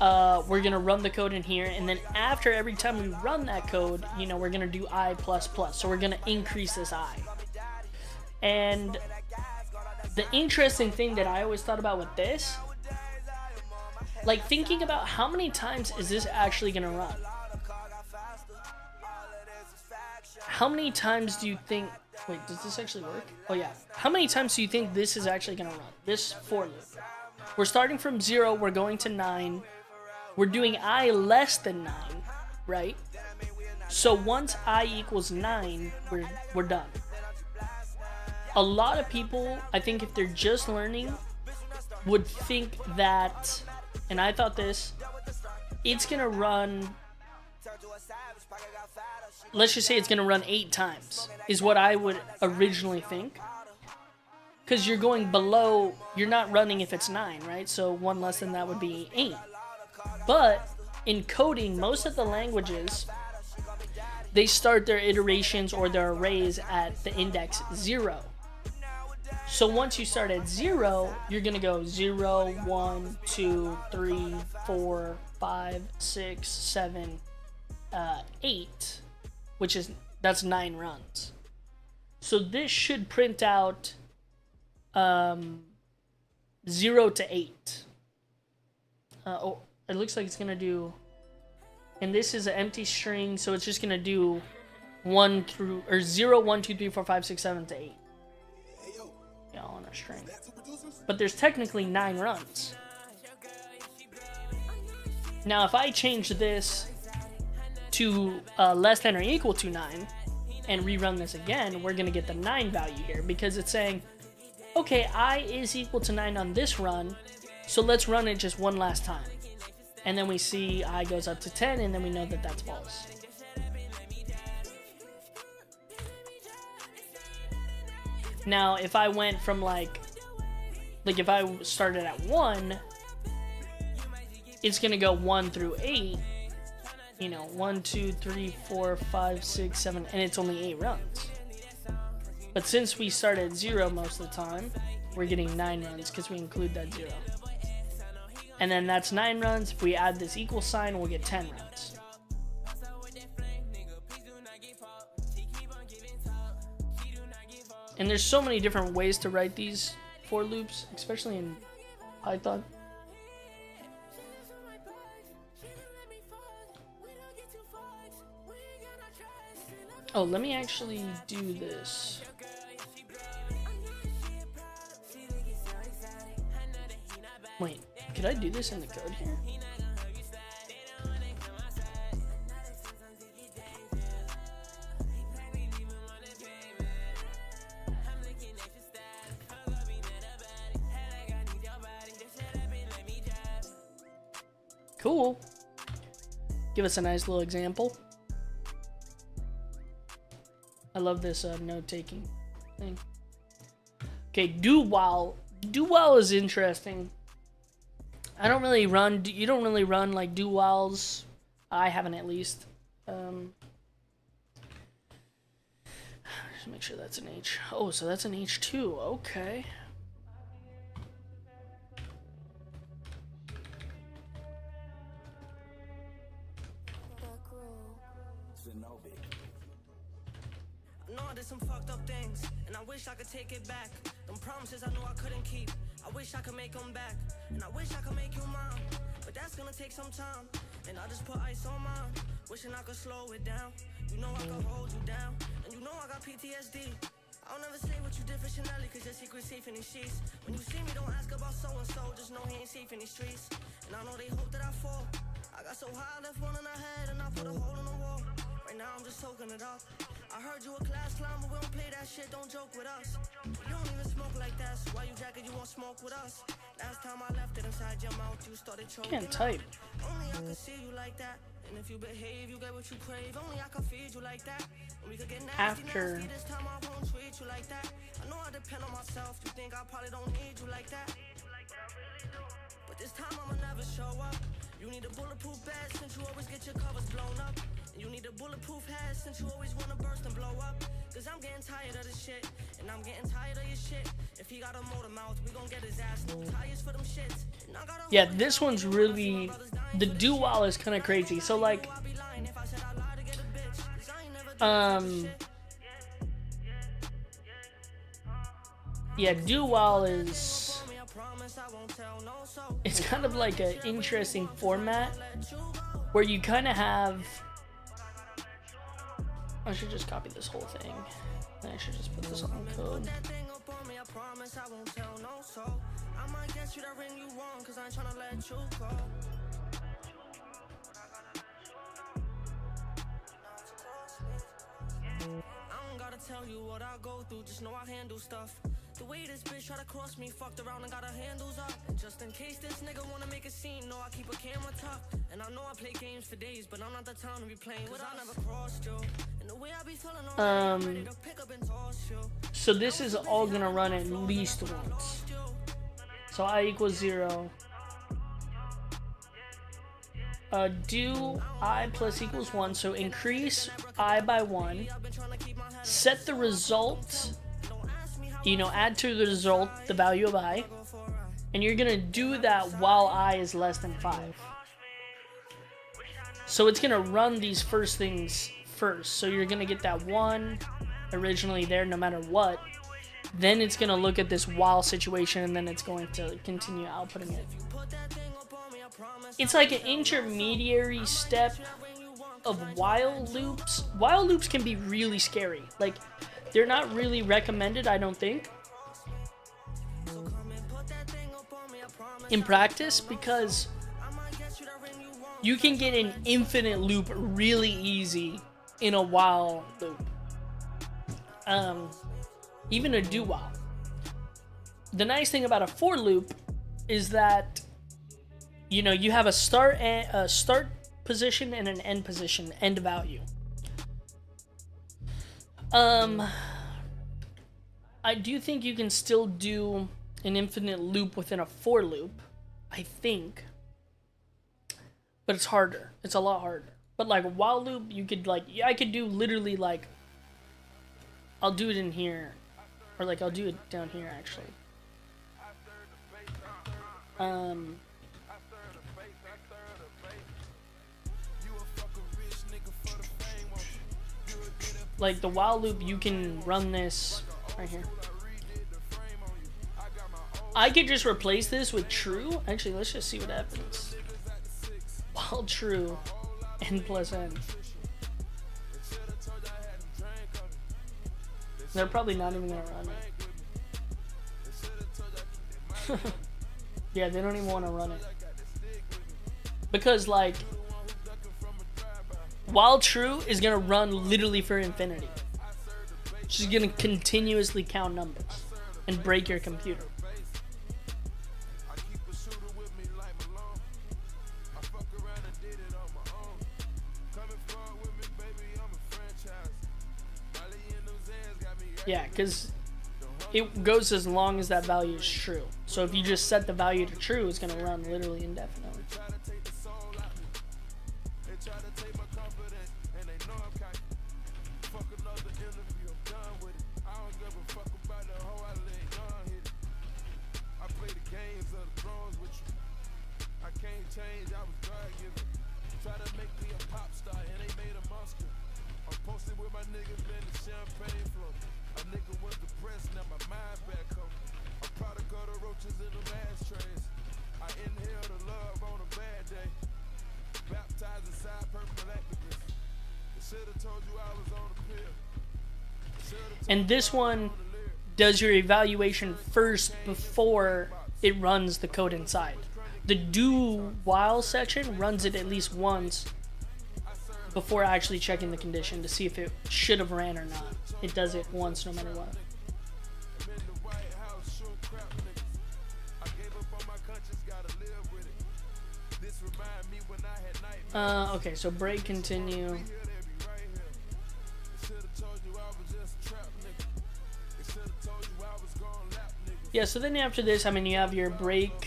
we're going to run the code in here. And then after every time we run that code, you know, we're going to do I++. So we're going to increase this I. And the interesting thing that I always thought about with this, like thinking about how many times is this actually going to run? How many times do you think... Wait, does this actually work? Oh, yeah. How many times do you think this is actually going to run? This for loop. We're starting from 0. We're going to 9. We're doing I less than 9, right? So once I equals 9, we're done. A lot of people, I think if they're just learning, would think that, and I thought this, it's going to run... Let's just say it's going to run 8 times, is what I would originally think. Because you're going below, you're not running if it's 9, right? So 1 less than that would be 8. But in coding, most of the languages, they start their iterations or their arrays at the index 0. So once you start at 0, you're going to go 0, 1, 2, 3, 4, 5, 6, 7, 8. Which is, that's 9 runs. So this should print out 0 to 8. Oh, it looks like it's going to do, and this is an empty string, so it's just going to do 1 through, or 0, 1, 2, 3, 4, 5, 6, 7 to 8. Yeah, on a string. But there's technically 9 runs. Now if I change this to less than or equal to 9 and rerun this again, we're going to get the 9 value here because it's saying, okay, I is equal to 9 on this run, so let's run it just one last time. And then we see I goes up to 10, and then we know that that's false. Now, if I went from like if I started at 1, it's going to go 1 through 8. You know, 1, 2, 3, 4, 5, 6, 7, and it's only 8 runs. But since we start at 0 most of the time, we're getting 9 runs because we include that 0. And then that's 9 runs. If we add this equal sign, we'll get 10 runs. And there's so many different ways to write these for loops, especially in Python. Oh, let me actually do this. Wait, could I do this in the code here? Cool. Give us a nice little example. love this note-taking thing. Okay, do while. Do while is interesting. I don't really run. You don't really run like do whiles. I haven't, at least. Just make sure that's an H. Oh, so that's an H2. Okay. I know I did some fucked up things, and I wish I could take it back. Them promises I knew I couldn't keep, I wish I could make them back. And I wish I could make you mine, but that's gonna take some time. And I just put ice on mine, wishing I could slow it down. You know I could hold you down, and you know I got PTSD. I'll never say what you did for Chanel, cause your secret's safe in these sheets. When you see me, don't ask about so-and-so, just know he ain't safe in these streets. And I know they hope that I fall. I got so high, I left one in the head, and I put a hole in the wall. Right now I'm just soaking it up. I heard you a class clown, but we don't play that shit, don't joke with us. You don't even smoke like that, so why you jacket, you won't smoke with us. Last time I left it inside your mouth, you started choking. Can't type. Only I could see you like that. And if you behave, you get what you crave. Only I could feed you like that. And we could get nasty, After. nasty. This time I won't treat you like that. I know I depend on myself. You think I probably don't need you like that. But this time I'ma never show up. You need a bulletproof vest since you always get your covers blown up. And you need a bulletproof hat since you always wanna burst and blow up. Cause I'm getting tired of this shit, and I'm getting tired of your shit. If he got a motor mouth, we gon' get his ass new tires for them shits. And I gotta Yeah, this one's really, the do while is kind of crazy. So like, yeah, do while is, it's kind of like an interesting format where you kind of have, I should just copy this whole thing. I should just put this on the code. I don't gotta tell you what I go through, just know I handle stuff. The way this bitch try to cross me, fucked around and got her handles up. And just in case this nigga wanna make a scene, know I keep a camera tucked. And I know I play games for days, but I'm not the time to be playing with. I never crossed you. And the way I be feeling on ready to pick up and toss you. So this is all gonna run at least once. So I equals 0. Do I plus equals 1, so increase I by 1. Set the result, you know, add to the result the value of I. And you're gonna do that while I is less than 5. So it's gonna run these first things first. So you're gonna get that 1 originally there no matter what. Then it's gonna look at this while situation, and then it's going to continue outputting it. It's like an intermediary step of while loops. While loops can be really scary. Like, they're not really recommended, I don't think, in practice, because you can get an infinite loop really easy in a while loop. Even a do while. The nice thing about a for loop is that, you know, you have a start position and an end position, end value. I do think you can still do an infinite loop within a for loop, I think, but it's harder. It's a lot harder. But like a while loop, you could like, I could do literally like, I'll do it in here, or like I'll do it down here actually. Like the while loop, you can run this right here. I could just replace this with true. Actually, let's just see what happens. While true, n plus n. They're probably not even gonna run it. Yeah, they don't even want to run it. Because like, while true is gonna run literally for infinity. She's gonna continuously count numbers and break your computer. Yeah, because it goes as long as that value is true. So if you just set the value to true, it's going to run literally indefinitely. And this one does your evaluation first before it runs the code inside. The do while section runs it at least once before actually checking the condition to see if it should have ran or not. It does it once no matter what. Okay, so break, continue. Yeah, so then after this, I mean, you have your break.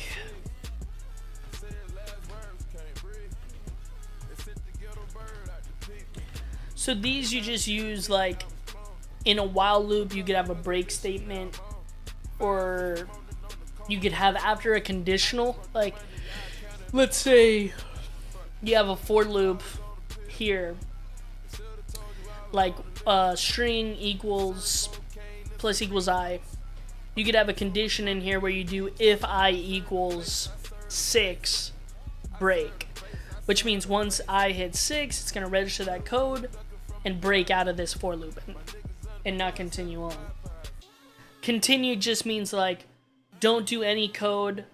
So these you just use, like, in a while loop, you could have a break statement, or you could have after a conditional, like, let's say you have a for loop here, like string equals plus equals I. You could have a condition in here where you do if I equals 6 break, which means once I hit 6, it's going to register that code and break out of this for loop and not continue on. Continue just means like don't do any code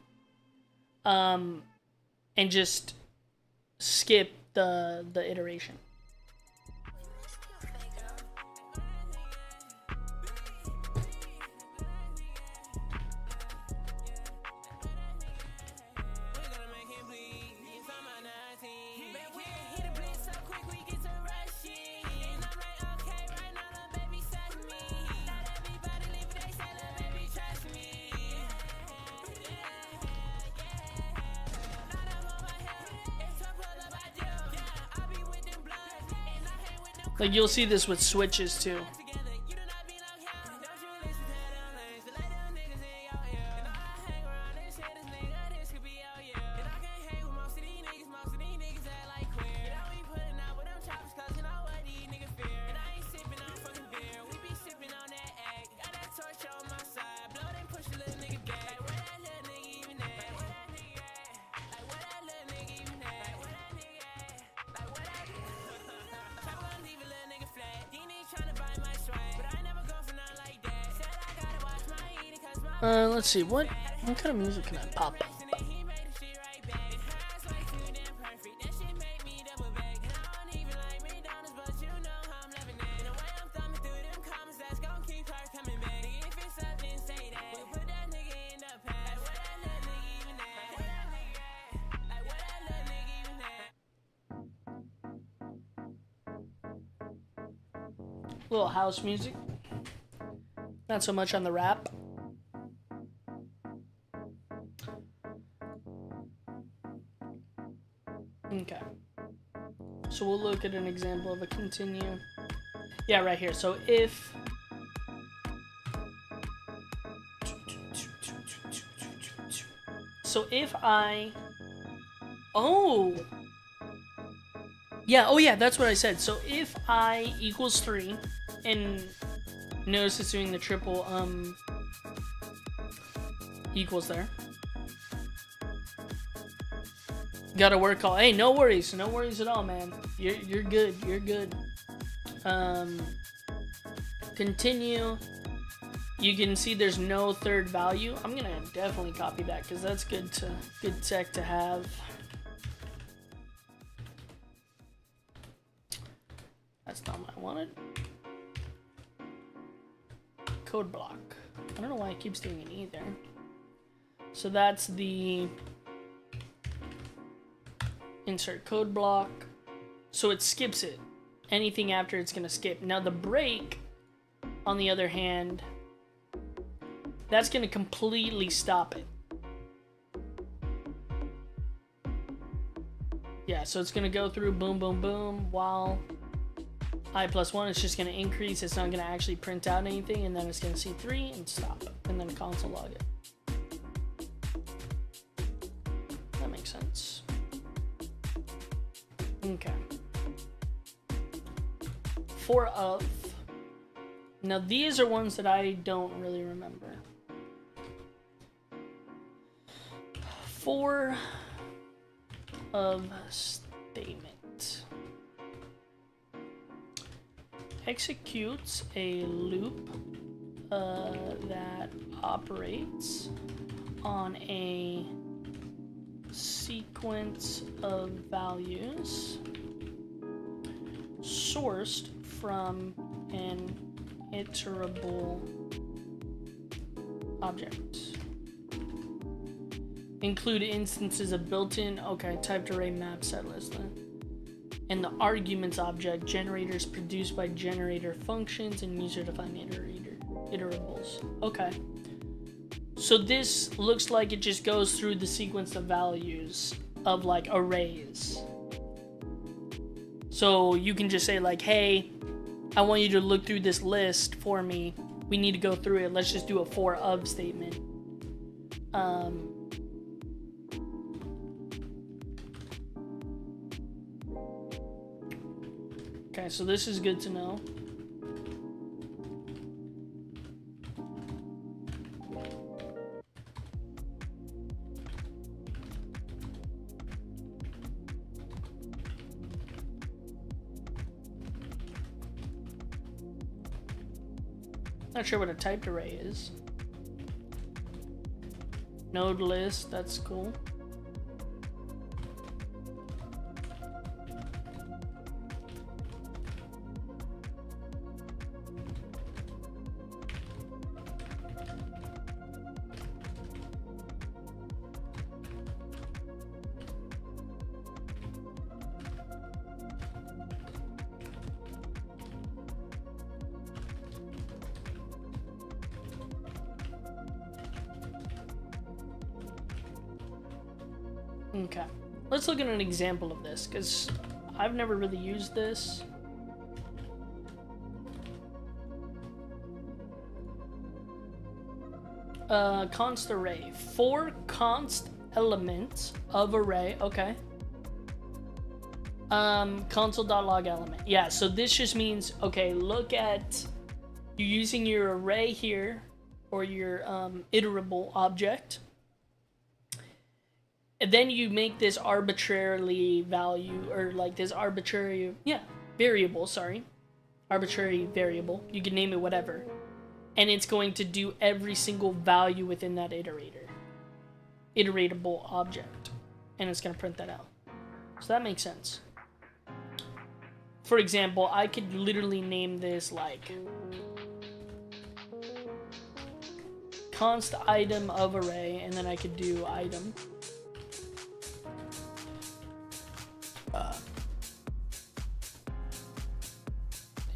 and just skip the iteration. Like, you'll see this with switches too. Let's see, what kind of music can I pop up? Little house music. Not so much on the rap. Okay, so we'll look at an example of a continue. Yeah, right here. So if I, yeah, that's what I said. So if I equals 3, and notice it's doing the triple equals there. Got a word call. Hey, no worries at all, man. You're good. Continue. You can see there's no third value. I'm gonna definitely copy that because that's good tech to have. That's not what I wanted. Code block. I don't know why it keeps doing it either. So that's the insert code block. So it skips it. Anything after it's gonna skip. Now the break on the other hand, that's going to completely stop it. Yeah, so it's going to go through boom, boom, boom, while I+1 is just going to increase. It's not going to actually print out anything, and then it's going to see 3 and stop, and then console log it. That makes sense. Okay. For of. Now these are ones that I don't really remember. For of statement executes a loop that operates on a sequence of values sourced from an iterable object. Include instances of built-in, typed array map set list. And the arguments object, generators produced by generator functions and user-defined iterables. Okay. So this looks like it just goes through the sequence of values of like arrays. So you can just say like, hey, I want you to look through this list for me. We need to go through it. Let's just do a for of statement. Okay, so this is good to know. Not sure what a typed array is. Node list, that's cool. Okay, let's look at an example of this, because I've never really used this. Const array. For const elements of array, okay. Console.log element. Yeah, so this just means, okay, look at, you're using your array here, or your iterable object. And then you make this arbitrary value, or like this arbitrary, variable, sorry. Arbitrary variable. You can name it whatever. And it's going to do every single value within that iteratable object. And it's going to print that out. So that makes sense. For example, I could literally name this like const item of array, and then I could do item.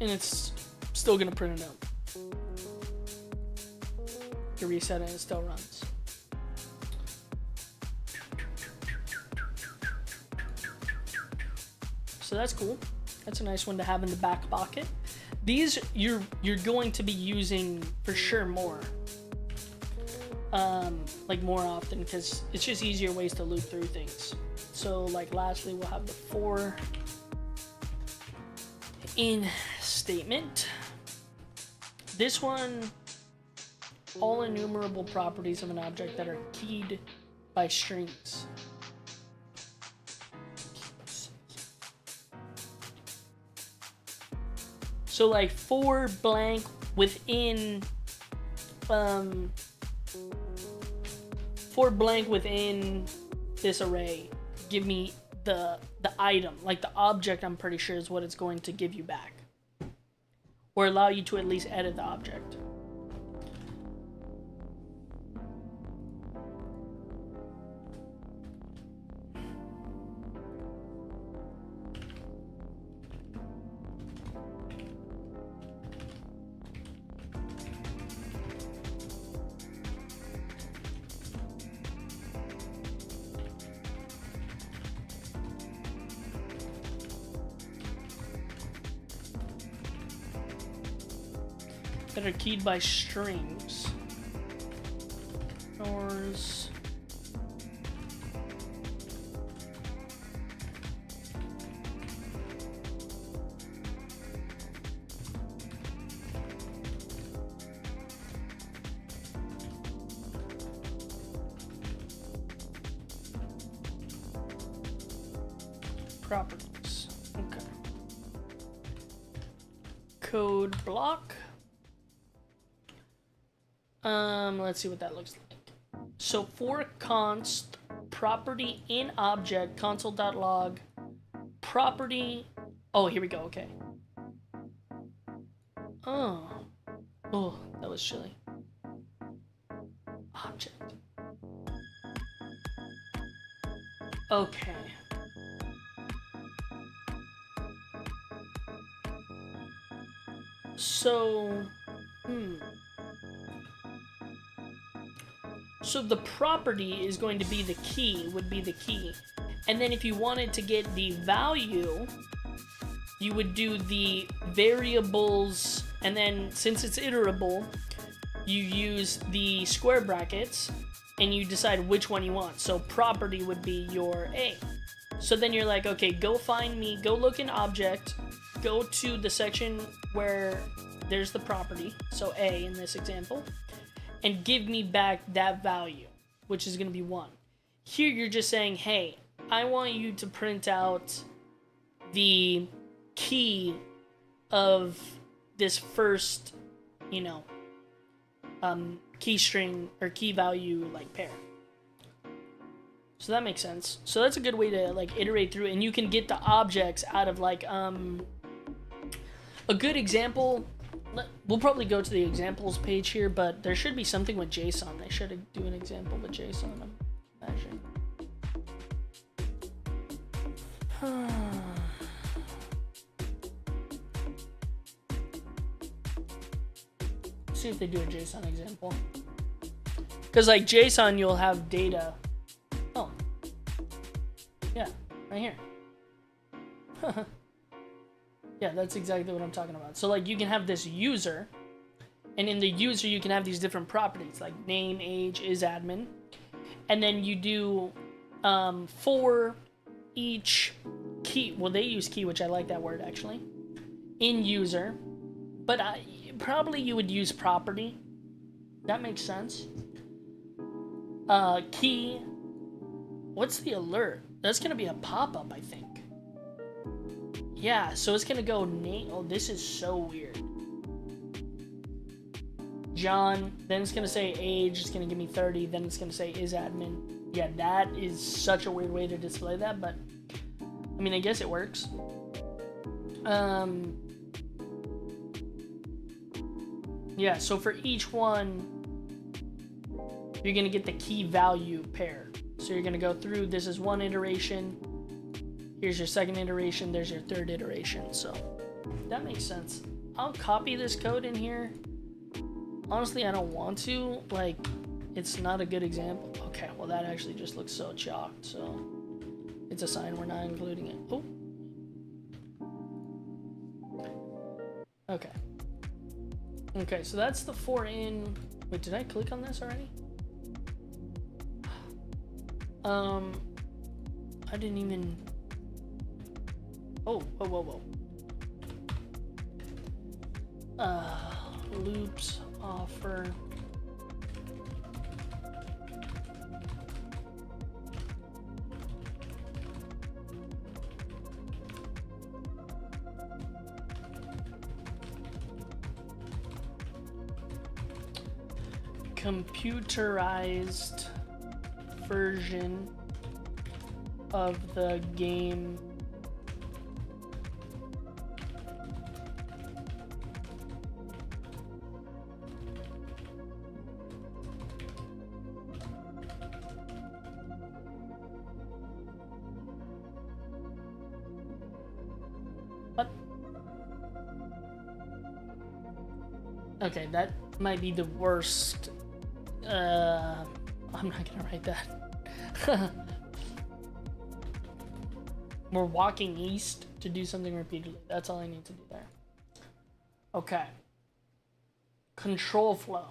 And it's still gonna print it out. You reset it and it still runs. So that's cool. That's a nice one to have in the back pocket. These you're going to be using for sure more. Like more often, because it's just easier ways to loop through things. So like lastly, we'll have the for in statement. This one, all enumerable properties of an object that are keyed by strings. So like for blank within for blank within this array, give me the item, like the object, I'm pretty sure is what it's going to give you back. Or allow you to at least edit the object. that are keyed by strings. Doors. Properties. Okay. Code block. Let's see what that looks like. So for const property in object console.log property. Oh, here we go. Okay. Oh, that was chilly. Object. Okay. So, So the property is going to be the key, would be the key. And then if you wanted to get the value, you would do the variables, and then since it's iterable, you use the square brackets, and you decide which one you want. So property would be your A. So then you're like, okay, go look in object, go to the section where there's the property, so A in this example, and give me back that value, which is going to be 1. Here you're just saying, hey, I want you to print out the key of this first, key string or key value like pair. So that makes sense. So that's a good way to like iterate through, and you can get the objects out of like a good example. We'll probably go to the examples page here, but there should be something with JSON. They should do an example with JSON, I'm imagining. Let's see if they do a JSON example. Because like JSON, you'll have data. Oh. Yeah, right here. Yeah, that's exactly what I'm talking about. So like you can have this user, and in the user you can have these different properties like name, age, is admin, and then you do for each key. Well, they use key, which I like that word actually, in user, but probably you would use property. That makes sense. Key. What's the alert? That's gonna be a pop-up, I think. Yeah, so it's gonna go name. Oh, this is so weird. John, then it's gonna say age, it's gonna give me 30, then it's gonna say is admin. Yeah, that is such a weird way to display that, but I mean, I guess it works. Yeah, so for each one, you're gonna get the key value pair. So you're gonna go through, this is one iteration, here's your second iteration, there's your third iteration. So that makes sense. I'll copy this code in here. Honestly, I don't want to, like, it's not a good example. Okay, well that actually just looks so chalked, so it's a sign we're not including it. Oh. Okay. Okay, so that's the for in. Wait, did I click on this already? I didn't even. Oh, whoa. Loops offer. Computerized version of the game what? Okay, that might be the worst. I'm not gonna write that. We're walking east to do something repeatedly. That's all I need to do there. Okay. Control flow.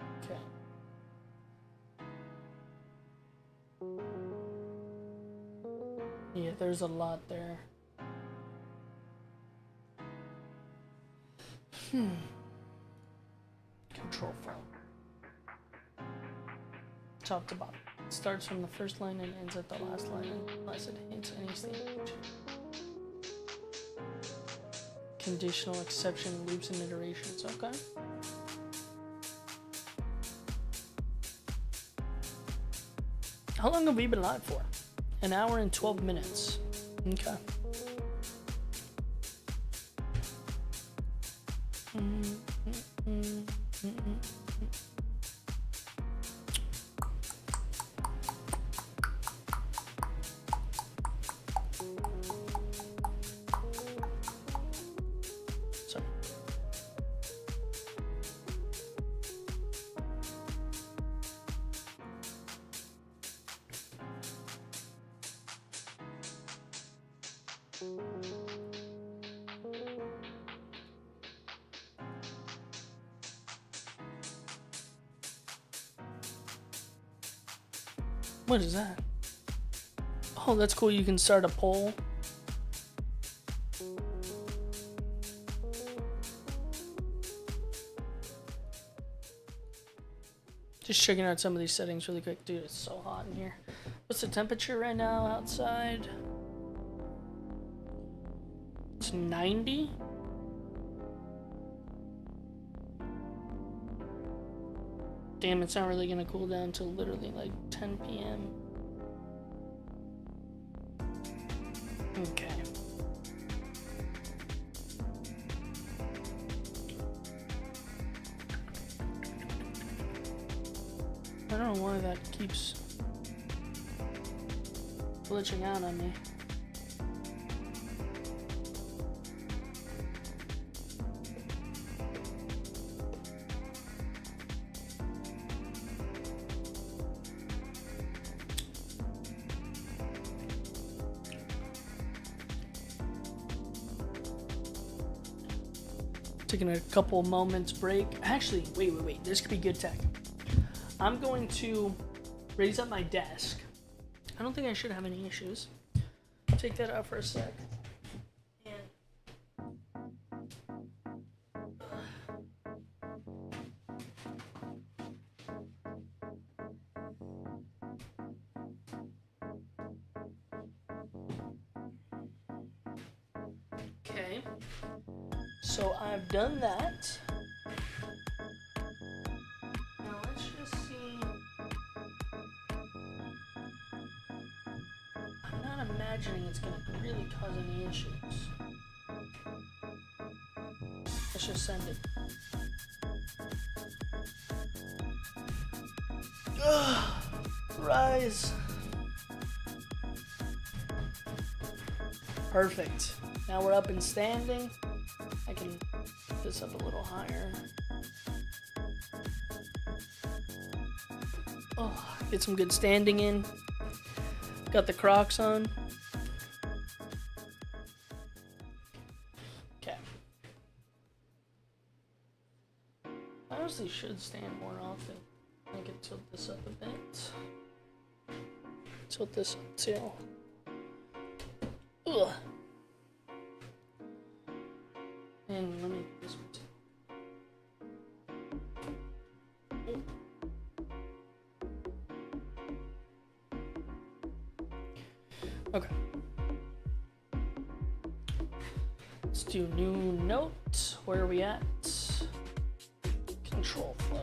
Okay. Yeah, there's a lot there. Control flow. Top to bottom. It starts from the first line and ends at the last line unless it hits any stage. Conditional exception, loops and iterations. Okay. How long have we been live for? An hour and 12 minutes. Okay. Sorry. What is that? Oh, that's cool. You can start a poll. Just checking out some of these settings really quick. Dude, it's so hot in here. What's the temperature right now outside? It's 90? Damn, it's not really gonna cool down till literally like 10 p.m. Okay. I don't know why that keeps glitching out on me. Taking a couple moments break. Actually, wait. This could be good tech. I'm going to raise up my desk. I don't think I should have any issues. Take that out for a sec. Okay. So I've done that. Now let's just see. I'm not imagining it's going to really cause any issues. Let's just send it. Ugh, rise. Perfect. Now we're up and standing. I can put this up a little higher. Oh, get some good standing in. Got the Crocs on. Okay. I honestly should stand more often. I can tilt this up a bit. Tilt this up too. Ugh. And let me do this one too. Okay. Let's do new note. Where are we at? Control flow.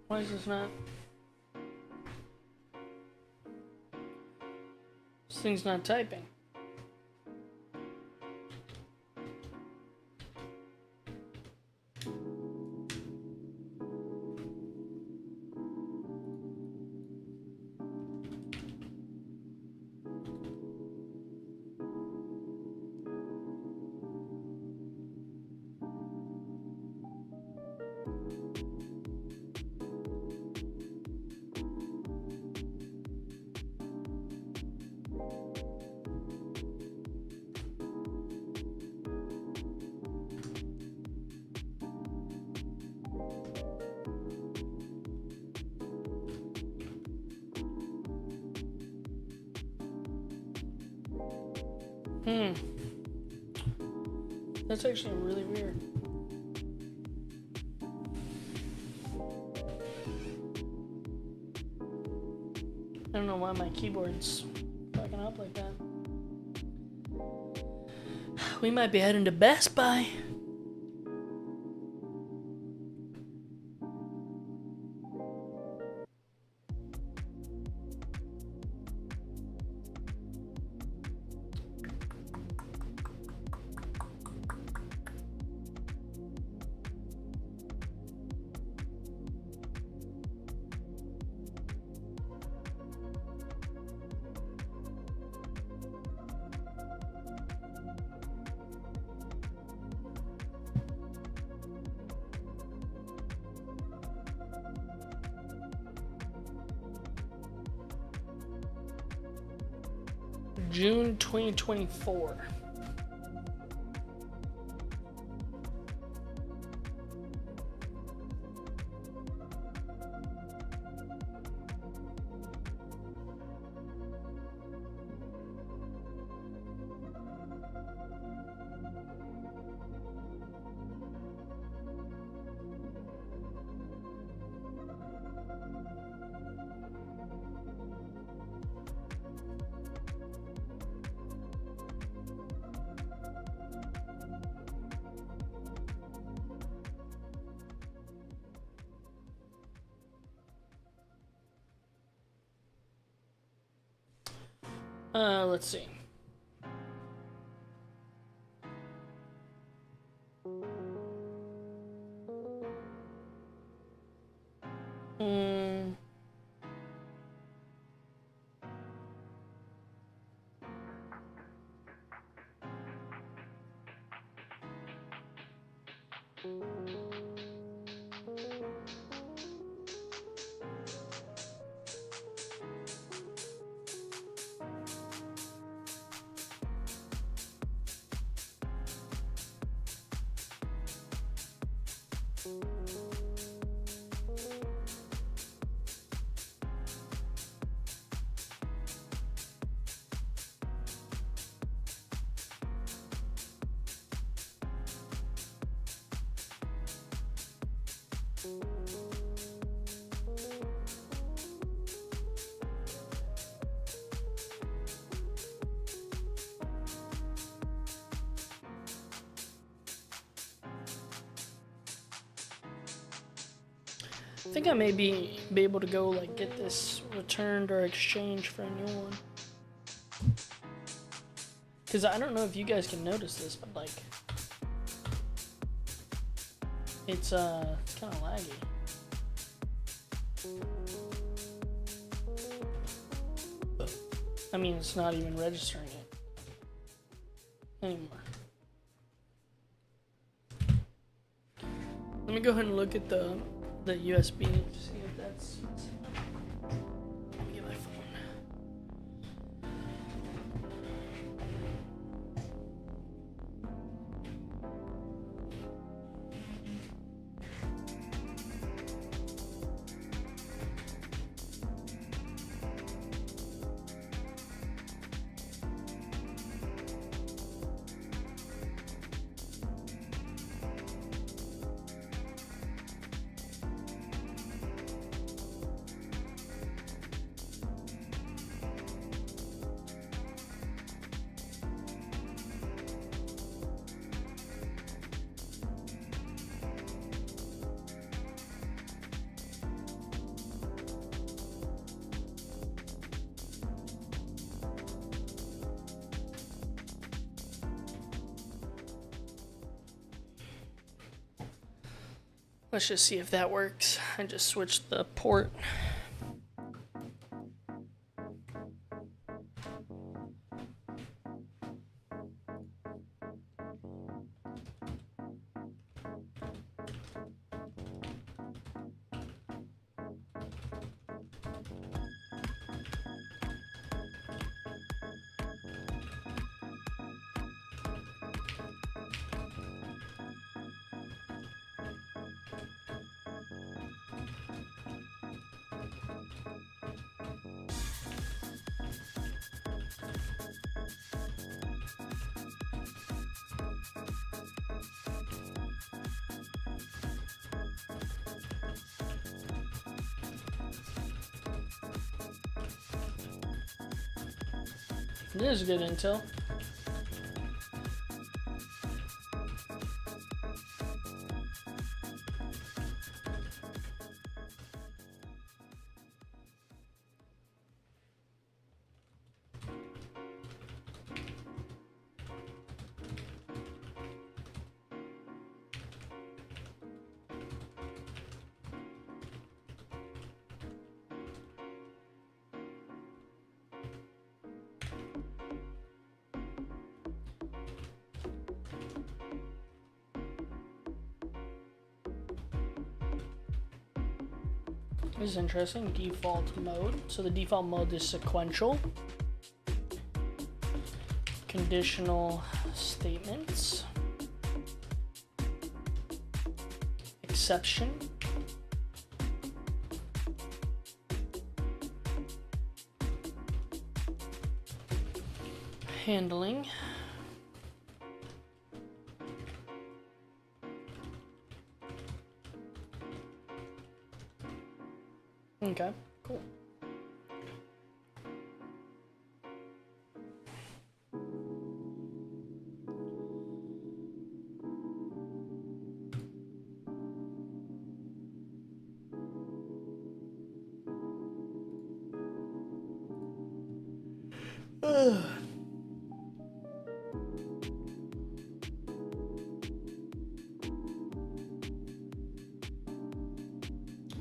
Why is this not? This thing's not typing. That's actually really weird. I don't know why my keyboard's fucking up like that. We might be heading to Best Buy. June 2024. Let's see. I think I may be able to go like get this returned or exchanged for a new one. Cause I don't know if you guys can notice this, but like it's kind of laggy. I mean, it's not even registering it anymore. Let me go ahead and look at the USB to see if that's. Let me get my phone. Let's just see if that works. I just switched the port. This is good intel. This is interesting. Default mode. So the default mode is sequential. Conditional statements. Exception. Handling. Okay, cool.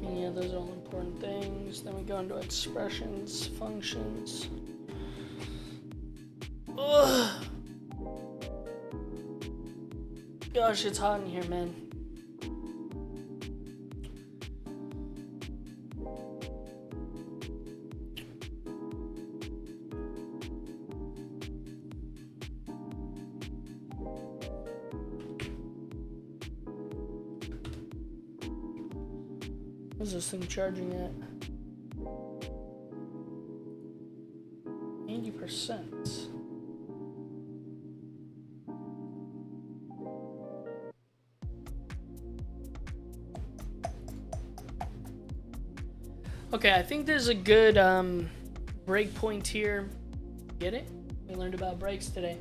Yeah, those are all important things. Then we go into expressions, functions. Ugh. Gosh, it's hot in here, man. What's this thing charging at? 80%. Okay, I think there's a good break point here. Get it? We learned about breaks today.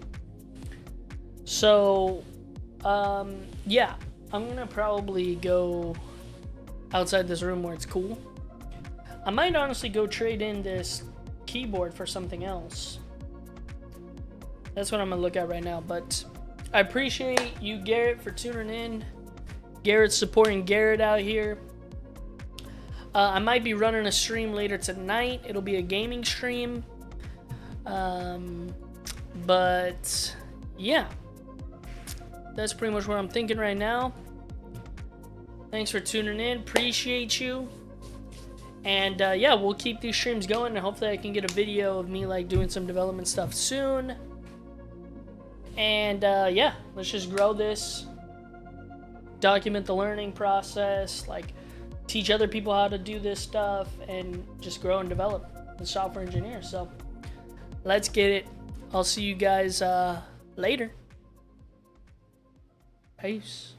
So, yeah, I'm gonna probably go outside this room where it's cool. I might honestly go trade in this keyboard for something else. That's what I'm gonna look at right now. But I appreciate you, Garrett, for tuning in. Garrett's supporting Garrett out here. I might be running a stream later tonight. It'll be a gaming stream. But yeah, that's pretty much what I'm thinking right now. Thanks for tuning in. Appreciate you. And yeah, we'll keep these streams going, and hopefully I can get a video of me like doing some development stuff soon. And yeah, let's just grow this, document the learning process, like teach other people how to do this stuff, and just grow and develop as software engineers. So let's get it. I'll see you guys later. Peace.